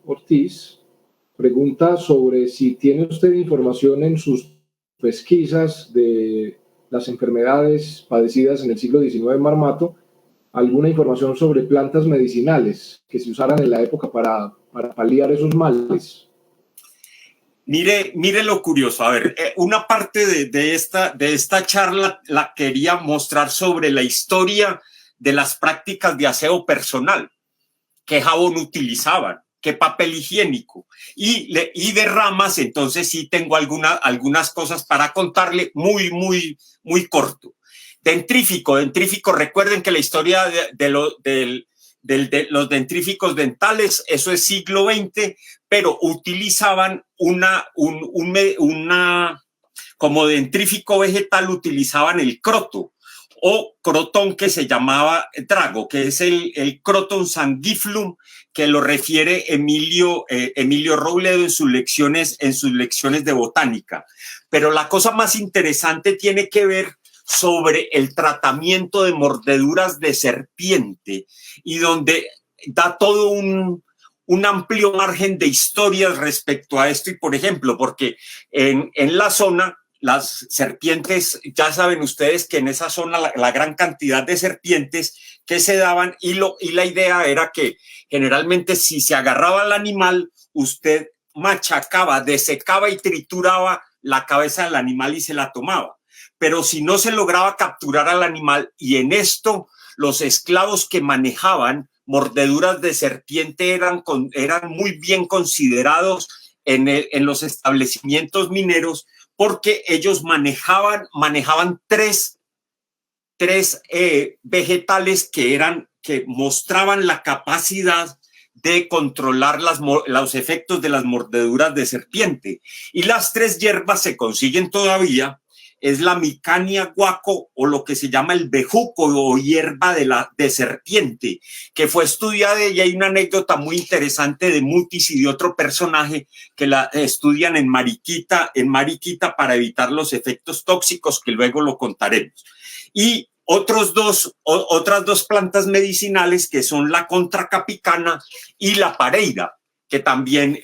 Ortiz. Pregunta sobre si tiene usted información en sus pesquisas de las enfermedades padecidas en el siglo XIX en Marmato, alguna información sobre plantas medicinales que se usaran en la época para paliar esos males. Mire lo curioso. A ver, una parte de esta charla la quería mostrar sobre la historia de las prácticas de aseo personal, qué jabón utilizaban, qué papel higiénico y de ramas. Entonces sí tengo algunas cosas para contarle muy corto. Dentrífico, recuerden que la historia de los dentríficos dentales, eso es siglo XX, pero utilizaban como dentrífico vegetal utilizaban el croto o crotón, que se llamaba trago, que es el Croton sanguiflum, que lo refiere Emilio Robledo en sus lecciones de botánica. Pero la cosa más interesante tiene que ver sobre el tratamiento de mordeduras de serpiente, y donde da todo un amplio margen de historias respecto a esto. Y por ejemplo, porque en la zona, las serpientes, ya saben ustedes que en esa zona la gran cantidad de serpientes que se daban, y la idea era que generalmente si se agarraba al animal, usted machacaba, desecaba y trituraba la cabeza del animal y se la tomaba. Pero si no se lograba capturar al animal, y en esto los esclavos que manejaban mordeduras de serpiente eran muy bien considerados en los establecimientos mineros, porque ellos manejaban tres vegetales que mostraban la capacidad de controlar los efectos de las mordeduras de serpiente. Y las tres hierbas se consiguen todavía. Es la Micania guaco, o lo que se llama el bejuco o hierba de serpiente, que fue estudiada, y hay una anécdota muy interesante de Mutis y de otro personaje que la estudian en Mariquita para evitar los efectos tóxicos, que luego lo contaremos. Y otras dos plantas medicinales, que son la contracapicana y la pareira, que también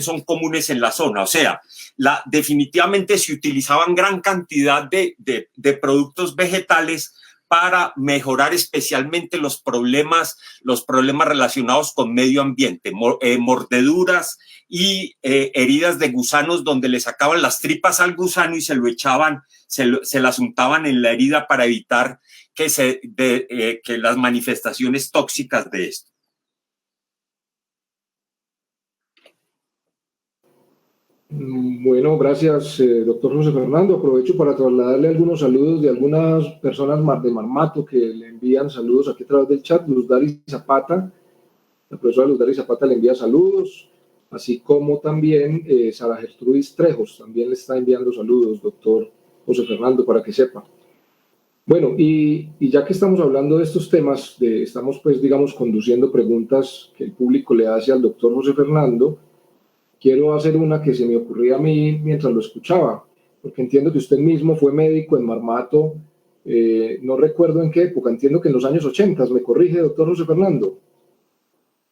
son comunes en la zona. O sea, definitivamente se utilizaban gran cantidad de productos vegetales para mejorar especialmente los problemas relacionados con medio ambiente, mordeduras y heridas de gusanos, donde le sacaban las tripas al gusano y se lo echaban, se las untaban en la herida para evitar que las manifestaciones tóxicas de esto. Bueno, gracias, doctor José Fernando. Aprovecho para trasladarle algunos saludos de algunas personas de Marmato que le envían saludos aquí a través del chat. Luz Dari Zapata, la profesora Luz Dari Zapata le envía saludos, así como también Sara Gertrudis Trejos también le está enviando saludos, doctor José Fernando, para que sepa. Bueno, y ya que estamos hablando de estos temas, estamos pues, digamos, conduciendo preguntas que el público le hace al doctor José Fernando. Quiero hacer una que se me ocurría a mí mientras lo escuchaba, porque entiendo que usted mismo fue médico en Marmato, no recuerdo en qué época, entiendo que en los años 80, ¿me corrige, doctor José Fernando?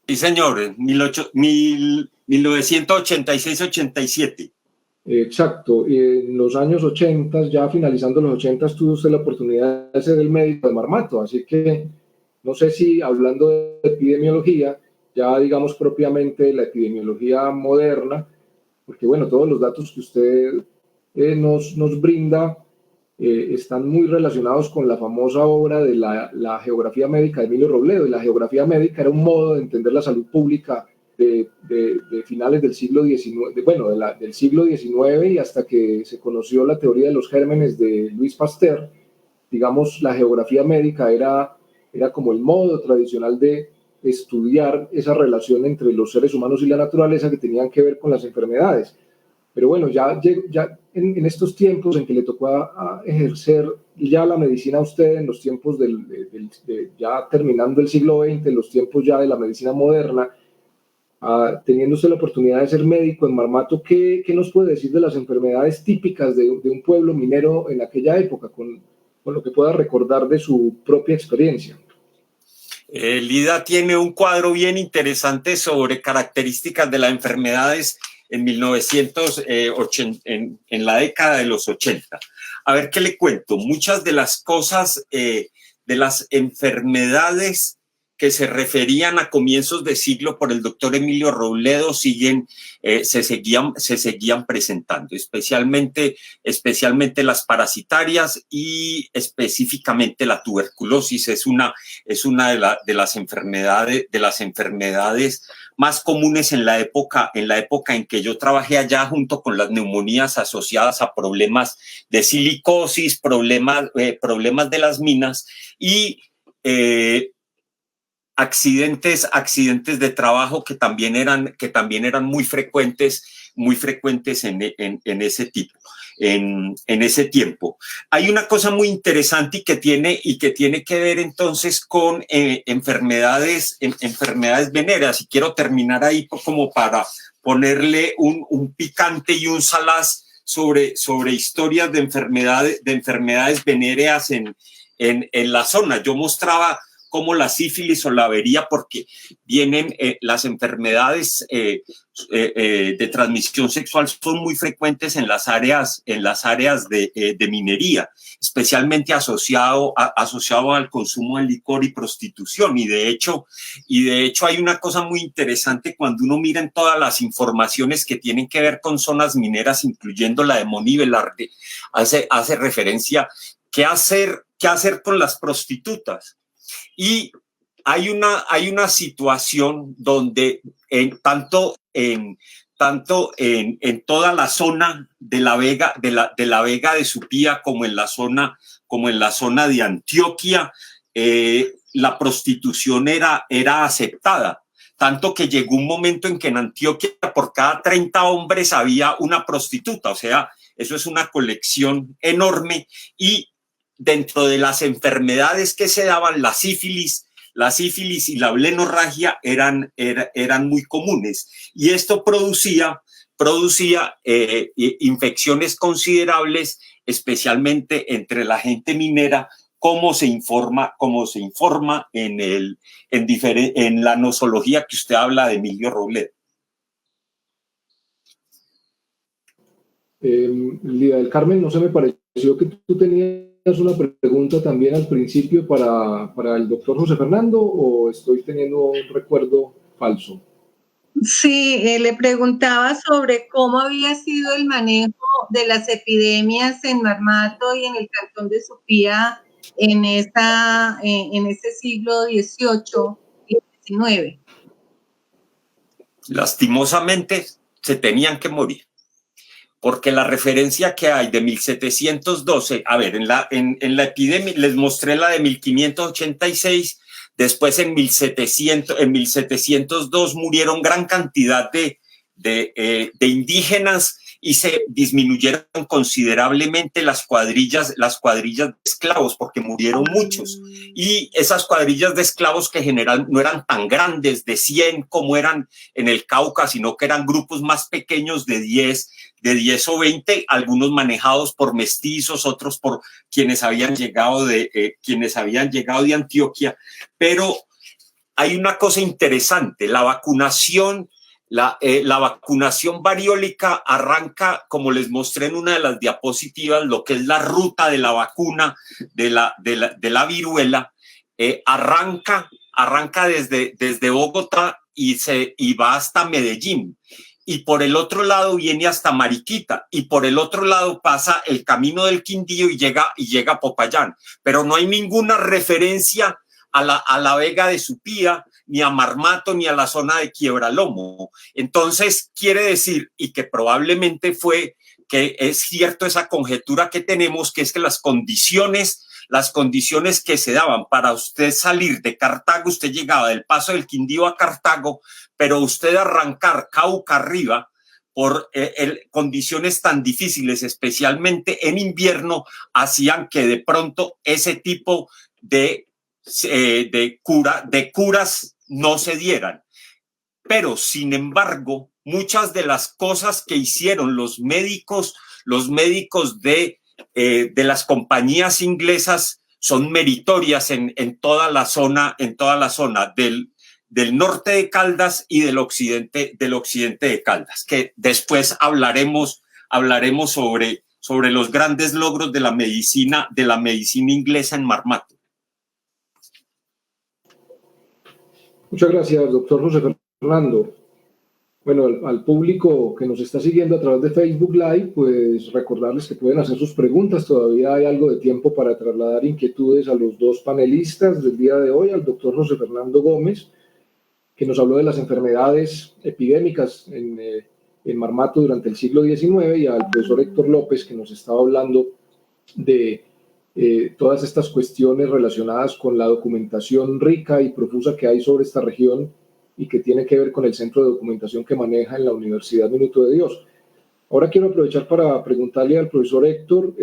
Sí, señor, en 1986-87. Exacto, en los años 80, ya finalizando los 80, tuvo usted la oportunidad de ser el médico de Marmato, así que no sé si hablando de epidemiología, ya digamos propiamente la epidemiología moderna, porque bueno, todos los datos que usted nos brinda están muy relacionados con la famosa obra de la geografía médica de Emilio Robledo, y la geografía médica era un modo de entender la salud pública de finales del siglo XIX, del siglo XIX y hasta que se conoció la teoría de los gérmenes de Louis Pasteur. Digamos, la geografía médica era como el modo tradicional de estudiar esa relación entre los seres humanos y la naturaleza que tenían que ver con las enfermedades. Pero bueno, ya en estos tiempos en que le tocó a ejercer ya la medicina a usted, en los tiempos ya terminando el siglo XX, en los tiempos ya de la medicina moderna, teniendo usted la oportunidad de ser médico en Marmato, ¿qué nos puede decir de las enfermedades típicas de un pueblo minero en aquella época, con lo que pueda recordar de su propia experiencia? Lida tiene un cuadro bien interesante sobre características de las enfermedades en 1980, en la década de los 80. A ver qué le cuento. Muchas de las cosas, de las enfermedades que se referían a comienzos de siglo por el doctor Emilio Robledo se seguían presentando, especialmente las parasitarias y específicamente la tuberculosis es una de las enfermedades más comunes en la época en que yo trabajé allá, junto con las neumonías asociadas a problemas de silicosis, problemas de las minas y accidentes de trabajo que también eran muy frecuentes en ese tipo. En ese tiempo. Hay una cosa muy interesante y que tiene que ver entonces con enfermedades venéreas, y quiero terminar ahí como para ponerle un picante y un salaz sobre historias de enfermedades venéreas en la zona. Yo mostraba cómo la sífilis o la vería, porque vienen las enfermedades de transmisión sexual son muy frecuentes en las áreas de minería, especialmente asociado al consumo de licor y prostitución. Y de hecho hay una cosa muy interesante cuando uno mira en todas las informaciones que tienen que ver con zonas mineras, incluyendo la de Moni Velarde, hace referencia qué hacer con las prostitutas. Y hay una situación donde tanto en toda la zona de la Vega de Supía como en la zona de Antioquia, la prostitución era aceptada, tanto que llegó un momento en que en Antioquia por cada 30 hombres había una prostituta. O sea, eso es una colección enorme. Y dentro de las enfermedades que se daban, la sífilis y la blenorragia eran muy comunes, y esto producía infecciones considerables, especialmente entre la gente minera, como se informa en la nosología que usted habla de Emilio Robledo. Lidia del Carmen, no se me pareció que tú tenías una pregunta también al principio para el doctor José Fernando, o estoy teniendo un recuerdo falso. Sí, le preguntaba sobre cómo había sido el manejo de las epidemias en Marmato y en el cantón de Supía en ese siglo XVIII y XIX. Lastimosamente se tenían que morir, porque la referencia que hay de 1712, a ver, en la epidemia les mostré la de 1586, después en 1702 murieron gran cantidad de indígenas y se disminuyeron considerablemente las cuadrillas de esclavos, porque murieron muchos. Y esas cuadrillas de esclavos, que en general no eran tan grandes, de 100 como eran en el Cauca, sino que eran grupos más pequeños de 10 o 20, algunos manejados por mestizos, otros por quienes habían llegado de Antioquia. Pero hay una cosa interesante: la vacunación variólica arranca, como les mostré en una de las diapositivas, lo que es la ruta de la vacuna de la viruela, arranca desde Bogotá y va hasta Medellín. Y por el otro lado viene hasta Mariquita, y por el otro lado pasa el camino del Quindío y llega a Popayán. Pero no hay ninguna referencia a la Vega de Supía, ni a Marmato, ni a la zona de Quiebralomo. Entonces quiere decir, y que probablemente fue, que es cierto esa conjetura que tenemos, que es que las condiciones que se daban para usted salir de Cartago, usted llegaba del Paso del Quindío a Cartago, pero usted arrancar Cauca arriba por condiciones tan difíciles, especialmente en invierno, hacían que de pronto ese tipo de curas no se dieran. Pero sin embargo, muchas de las cosas que hicieron los médicos de las compañías inglesas son meritorias en toda la zona del norte de Caldas y del occidente de Caldas, que después hablaremos sobre los grandes logros de la medicina inglesa en Marmato. Muchas gracias, doctor José Fernando. Bueno, al público que nos está siguiendo a través de Facebook Live, pues recordarles que pueden hacer sus preguntas. Todavía hay algo de tiempo para trasladar inquietudes a los dos panelistas del día de hoy, al doctor José Fernando Gómez, que nos habló de las enfermedades epidémicas en Marmato durante el siglo XIX, y al profesor Héctor López, que nos estaba hablando de todas estas cuestiones relacionadas con la documentación rica y profusa que hay sobre esta región y que tiene que ver con el centro de documentación que maneja en la Universidad Minuto de Dios. Ahora quiero aprovechar para preguntarle al profesor Héctor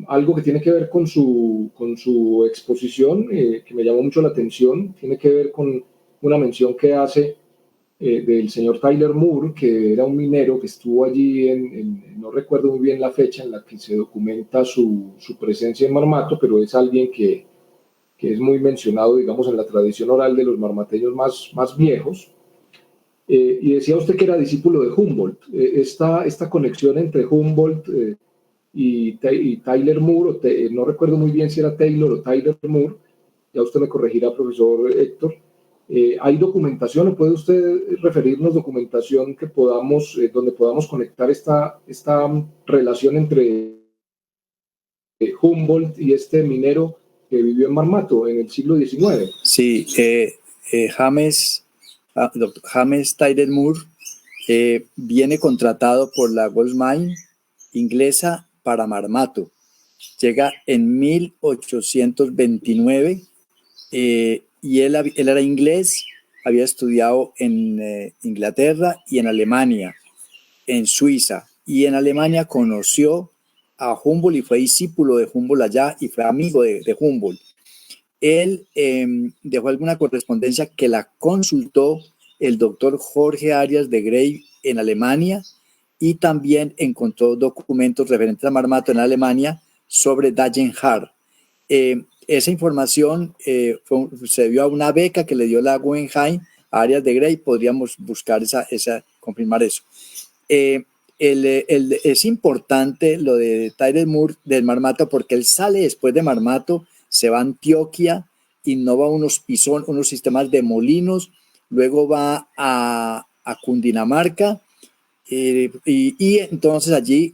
algo que tiene que ver con su exposición, que me llamó mucho la atención, tiene que ver con una mención que hace del señor Tyler Moore, que era un minero que estuvo allí no recuerdo muy bien la fecha en la que se documenta su presencia en Marmato, pero es alguien que es muy mencionado, digamos, en la tradición oral de los marmateños más viejos. Y decía usted que era discípulo de Humboldt. Esta conexión entre Humboldt y Tyler Moore, no recuerdo muy bien si era Taylor o Tyler Moore, ya usted me corregirá, profesor Héctor. ¿Hay documentación o puede usted referirnos documentación que donde podamos conectar esta relación entre Humboldt y este minero que vivió en Marmato en el siglo XIX? Sí, James Tyler Moore viene contratado por la Goldmine inglesa para Marmato. Llega en 1829 y él era inglés, había estudiado en Inglaterra y en Alemania, en Suiza, y en Alemania conoció a Humboldt y fue discípulo de Humboldt allá y fue amigo de Humboldt. Él dejó alguna correspondencia que la consultó el doctor Jorge Arias de Grey en Alemania y también encontró documentos referentes a Marmato en Alemania sobre Dagenhard. Esa información se debió a una beca que le dio la Guggenheim a Arias de Grey. Podríamos buscar confirmar eso. Es importante lo de Tyler Moore del Marmato porque él sale después de Marmato, se va a Antioquia, innova unos sistemas de molinos, luego va a Cundinamarca y entonces allí,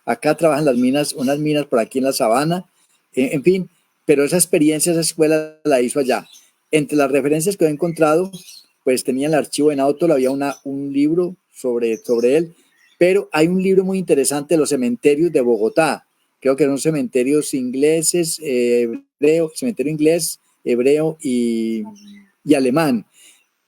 acá trabajan unas minas por aquí en la sabana, en fin, pero esa experiencia, esa escuela la hizo allá. Entre las referencias que he encontrado, pues tenía el archivo en Autol, había un libro sobre él, pero hay un libro muy interesante de los cementerios de Bogotá. Creo que son cementerios ingleses, cementerio inglés, hebreo y alemán.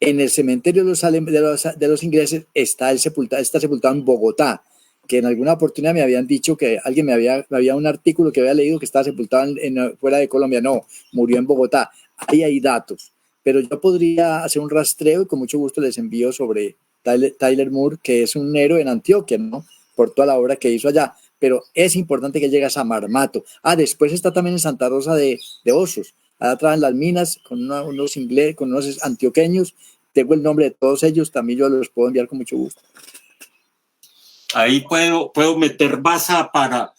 En el cementerio de los ingleses está sepultado en Bogotá, que en alguna oportunidad me habían dicho que alguien había un artículo que había leído que estaba sepultado fuera de Colombia. No, murió en Bogotá. Ahí hay datos, pero yo podría hacer un rastreo y con mucho gusto les envío sobre Tyler Moore, que es un héroe en Antioquia, ¿no? Por toda la obra que hizo allá. Pero es importante que llegue a Marmato. Después está también en Santa Rosa de Osos. Allá trabajan las minas con unos ingleses, con unos antioqueños. Tengo el nombre de todos ellos, también yo los puedo enviar con mucho gusto. Ahí puedo meter baza para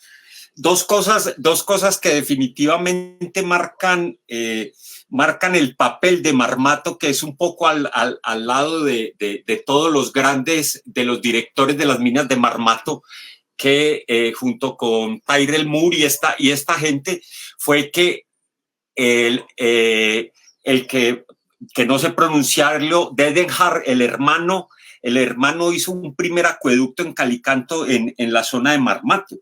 dos cosas que definitivamente marcan el papel de Marmato, que es un poco al lado de todos los grandes, de los directores de las minas de Marmato, que junto con Tyrell Moore y esta gente fue que el que no sé pronunciarlo, Dedenhard, el hermano hizo un primer acueducto en Calicanto en la zona de Marmato.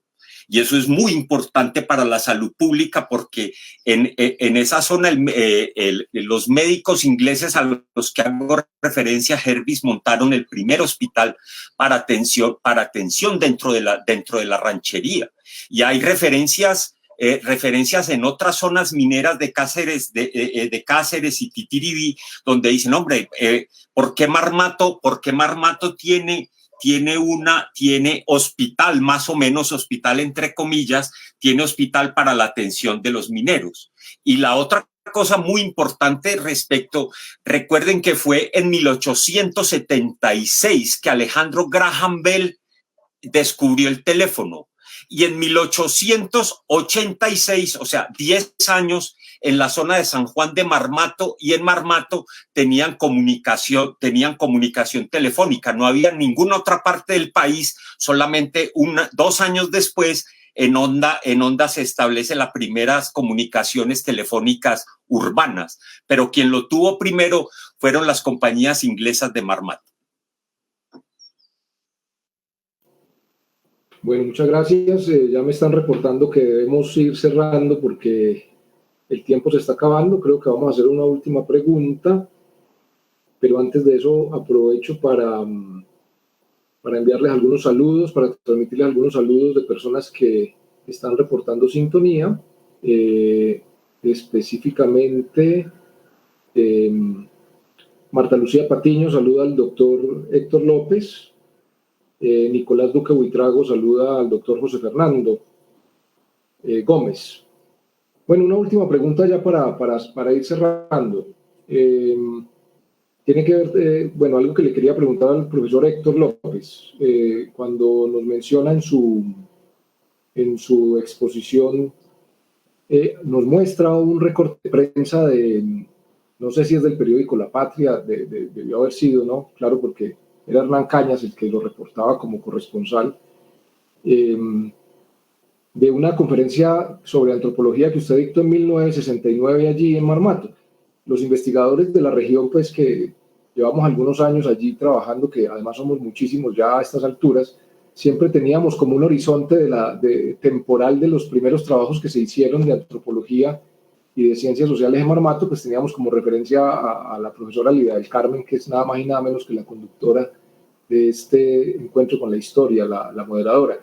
Y eso es muy importante para la salud pública porque en esa zona los médicos ingleses a los que hago referencia, Hervis, montaron el primer hospital para atención dentro de la ranchería. Y hay referencias en otras zonas mineras de Cáceres y Titiribí, donde dicen, hombre, ¿por qué Marmato tiene hospital, más o menos hospital entre comillas, tiene hospital para la atención de los mineros? Y la otra cosa muy importante recuerden que fue en 1876 que Alejandro Graham Bell descubrió el teléfono. Y en 1886, o sea, 10 años, en la zona de San Juan de Marmato y en Marmato tenían comunicación telefónica. No había en ninguna otra parte del país, solamente 2 años después, en Honda se establecen las primeras comunicaciones telefónicas urbanas. Pero quien lo tuvo primero fueron las compañías inglesas de Marmato. Bueno, muchas gracias. Ya me están reportando que debemos ir cerrando porque el tiempo se está acabando. Creo que vamos a hacer una última pregunta, pero antes de eso aprovecho para enviarles algunos saludos, para transmitirles algunos saludos de personas que están reportando sintonía. Específicamente, Marta Lucía Patiño saluda al doctor Héctor López. Nicolás Duque Buitrago saluda al doctor José Fernando Gómez. Bueno, una última pregunta ya para ir cerrando. Tiene que ver, bueno, algo que le quería preguntar al profesor Héctor López. Cuando nos menciona en su exposición, nos muestra un recorte de prensa no sé si es del periódico La Patria, debió haber sido, ¿no? Claro, porque era Hernán Cañas el que lo reportaba como corresponsal, de una conferencia sobre antropología que usted dictó en 1969 allí en Marmato. Los investigadores de la región, pues que llevamos algunos años allí trabajando, que además somos muchísimos ya a estas alturas, siempre teníamos como un horizonte temporal de los primeros trabajos que se hicieron de antropología y de ciencias sociales en Marmato, pues teníamos como referencia a la profesora Lidia del Carmen, que es nada más y nada menos que la conductora de este encuentro con la historia, la moderadora.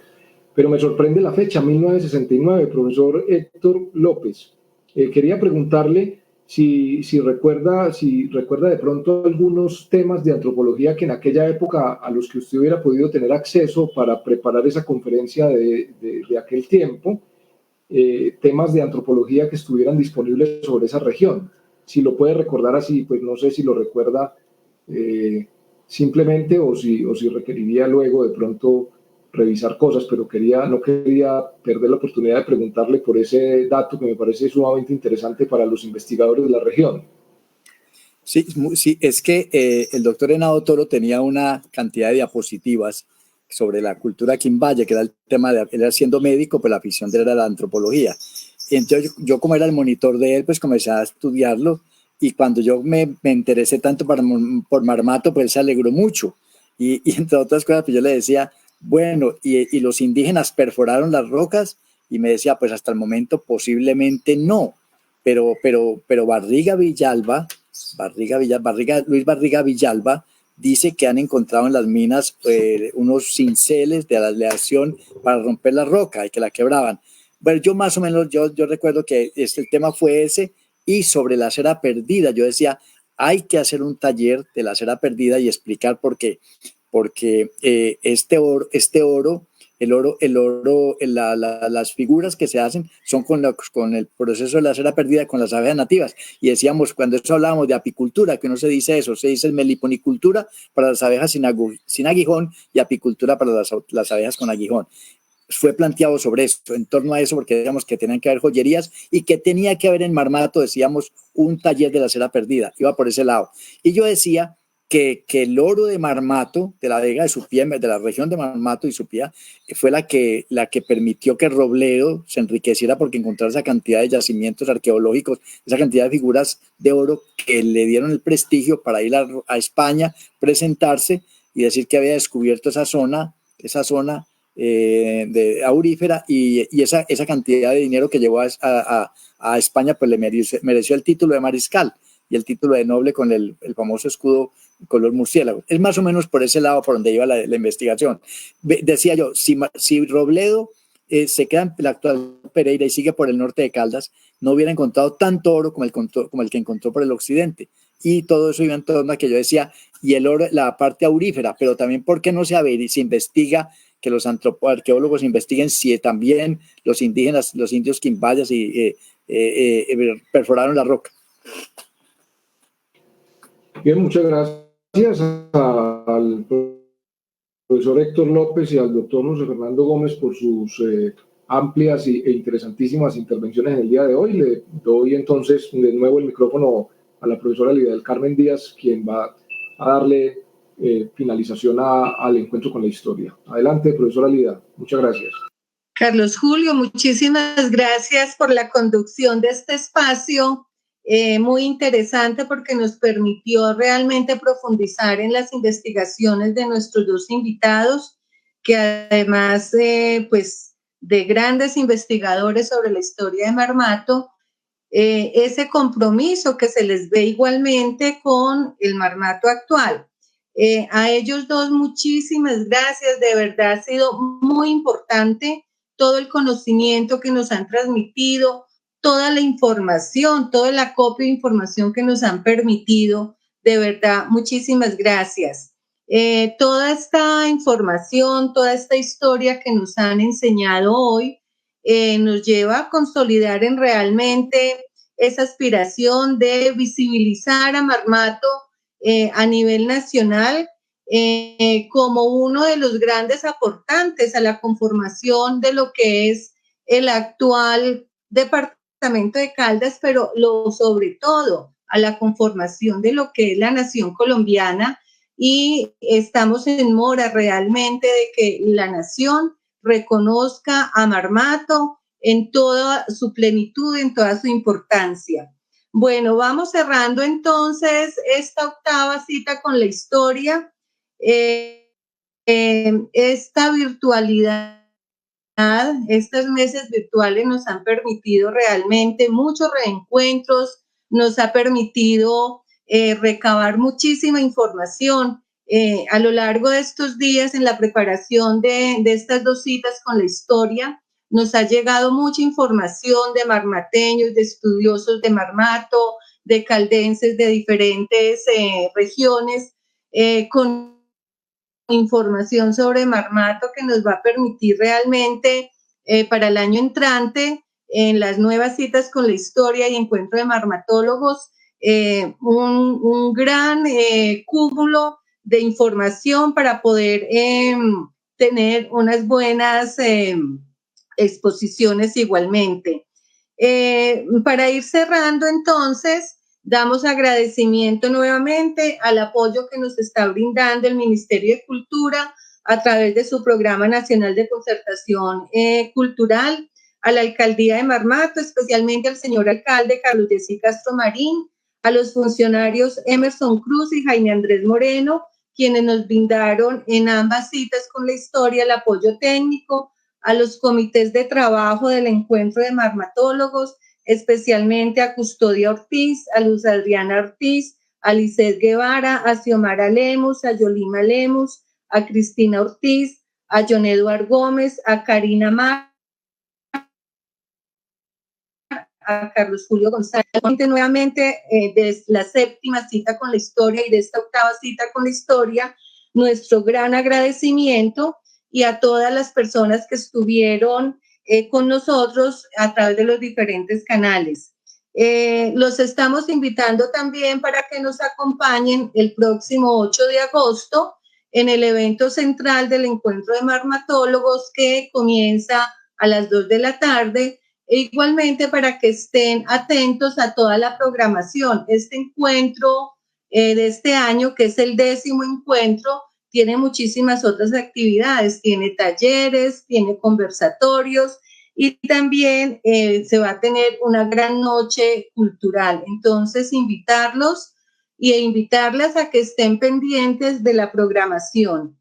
Pero me sorprende la fecha, 1969, profesor Héctor López. Quería preguntarle si recuerda de pronto algunos temas de antropología que en aquella época a los que usted hubiera podido tener acceso para preparar esa conferencia de aquel tiempo, temas de antropología que estuvieran disponibles sobre esa región. Si lo puede recordar así, pues no sé si lo recuerda simplemente o si requeriría luego de pronto revisar cosas, pero no quería perder la oportunidad de preguntarle por ese dato que me parece sumamente interesante para los investigadores de la región. Sí, es que el doctor Henao Toro tenía una cantidad de diapositivas sobre la cultura quimbaya, que era el tema de él siendo médico, pues la afición de él era la antropología. Y entonces yo como era el monitor de él, pues comencé a estudiarlo, y cuando yo me interesé tanto por Marmato, pues él se alegró mucho. Y entre otras cosas, pues yo le decía, bueno, y los indígenas perforaron las rocas, y me decía, pues hasta el momento posiblemente no, pero Luis Barriga Villalba dice que han encontrado en las minas unos cinceles de aleación para romper la roca y que la quebraban. Bueno, yo más o menos, yo recuerdo que el tema fue ese, y sobre la cera perdida, yo decía, hay que hacer un taller de la cera perdida y explicar por qué. Porque las figuras que se hacen son con el proceso de la cera perdida con las abejas nativas. Y decíamos, cuando eso hablábamos de apicultura, que no se dice eso, se dice meliponicultura para las abejas sin aguijón y apicultura para las abejas con aguijón. Fue planteado sobre eso, en torno a eso, porque decíamos que tenían que haber joyerías y que tenía que haber en Marmato, decíamos, un taller de la cera perdida. Iba por ese lado. Y yo decía que el oro de Marmato, de la vega de Supía, de la región de Marmato y Supía, fue la que permitió que Robledo se enriqueciera porque encontrara esa cantidad de yacimientos arqueológicos, esa cantidad de figuras de oro que le dieron el prestigio para ir a España, presentarse y decir que había descubierto esa zona de aurífera, y esa cantidad de dinero que llevó a España, pues le mereció el título de mariscal y el título de noble con el famoso escudo color murciélago. Es más o menos por ese lado por donde iba la investigación. Decía yo, si Robledo se queda en la actual Pereira y sigue por el norte de Caldas, no hubiera encontrado tanto oro como el que encontró por el occidente. Y todo eso iba en torno a que yo decía, y el oro, la parte aurífera, pero también ¿por qué no se investiga, que los arqueólogos investiguen si también los indígenas, los indios quimbayas perforaron la roca? Bien, muchas gracias al profesor Héctor López y al doctor José Fernando Gómez por sus amplias e interesantísimas intervenciones en el día de hoy. Le doy entonces de nuevo el micrófono a la profesora Lidia del Carmen Díaz, quien va a darle finalización al encuentro con la historia. Adelante, profesora Lidia. Muchas gracias. Carlos Julio, muchísimas gracias por la conducción de este espacio, muy interesante porque nos permitió realmente profundizar en las investigaciones de nuestros dos invitados. que además pues de grandes investigadores sobre la historia de Marmato, ese compromiso que se les ve igualmente con el Marmato actual. A ellos dos muchísimas gracias, de verdad ha sido muy importante todo el conocimiento que nos han transmitido, toda la información, todo el acopio de información que nos han permitido, de verdad, muchísimas gracias. Toda esta información, toda esta historia que nos han enseñado hoy, nos lleva a consolidar en realmente esa aspiración de visibilizar a Marmato a nivel nacional como uno de los grandes aportantes a la conformación de lo que es el actual departamento de Caldas, pero sobre todo a la conformación de lo que es la nación colombiana, y estamos en mora realmente de que la nación reconozca a Marmato en toda su plenitud, en toda su importancia. Bueno, vamos cerrando entonces esta octava cita con la historia. Esta virtualidad, estos meses virtuales nos han permitido realmente muchos reencuentros, nos ha permitido recabar muchísima información. A lo largo de estos días, en la preparación de estas dos citas con la historia, nos ha llegado mucha información de marmateños, de estudiosos de Marmato, de caldenses de diferentes regiones, con información sobre Marmato que nos va a permitir realmente para el año entrante, en las nuevas citas con la historia y encuentro de marmatólogos, un gran cúmulo de información para poder tener unas buenas exposiciones igualmente. Para ir cerrando entonces, damos agradecimiento nuevamente al apoyo que nos está brindando el Ministerio de Cultura a través de su Programa Nacional de Concertación Cultural, a la Alcaldía de Marmato, especialmente al señor alcalde Carlos Jessy Castro Marín, a los funcionarios Emerson Cruz y Jaime Andrés Moreno, quienes nos brindaron en ambas citas con la historia el apoyo técnico, a los comités de trabajo del encuentro de marmatólogos, especialmente a Custodia Ortiz, a Luz Adriana Ortiz, a Lisset Guevara, a Xiomara Lemus, a Yolima Lemus, a Cristina Ortiz, a John Eduard Gómez, a Karina Mar, a Carlos Julio González. Nuevamente, de la séptima cita con la historia y de esta octava cita con la historia, nuestro gran agradecimiento, y a todas las personas que estuvieron con nosotros a través de los diferentes canales. Los estamos invitando también para que nos acompañen el próximo 8 de agosto en el evento central del encuentro de marmatólogos, que comienza a las 2 de la tarde, e igualmente para que estén atentos a toda la programación. Este encuentro de este año, que es el 10º encuentro, tiene muchísimas otras actividades, tiene talleres, tiene conversatorios, y también se va a tener una gran noche cultural. Entonces, invitarlos e invitarlas a que estén pendientes de la programación.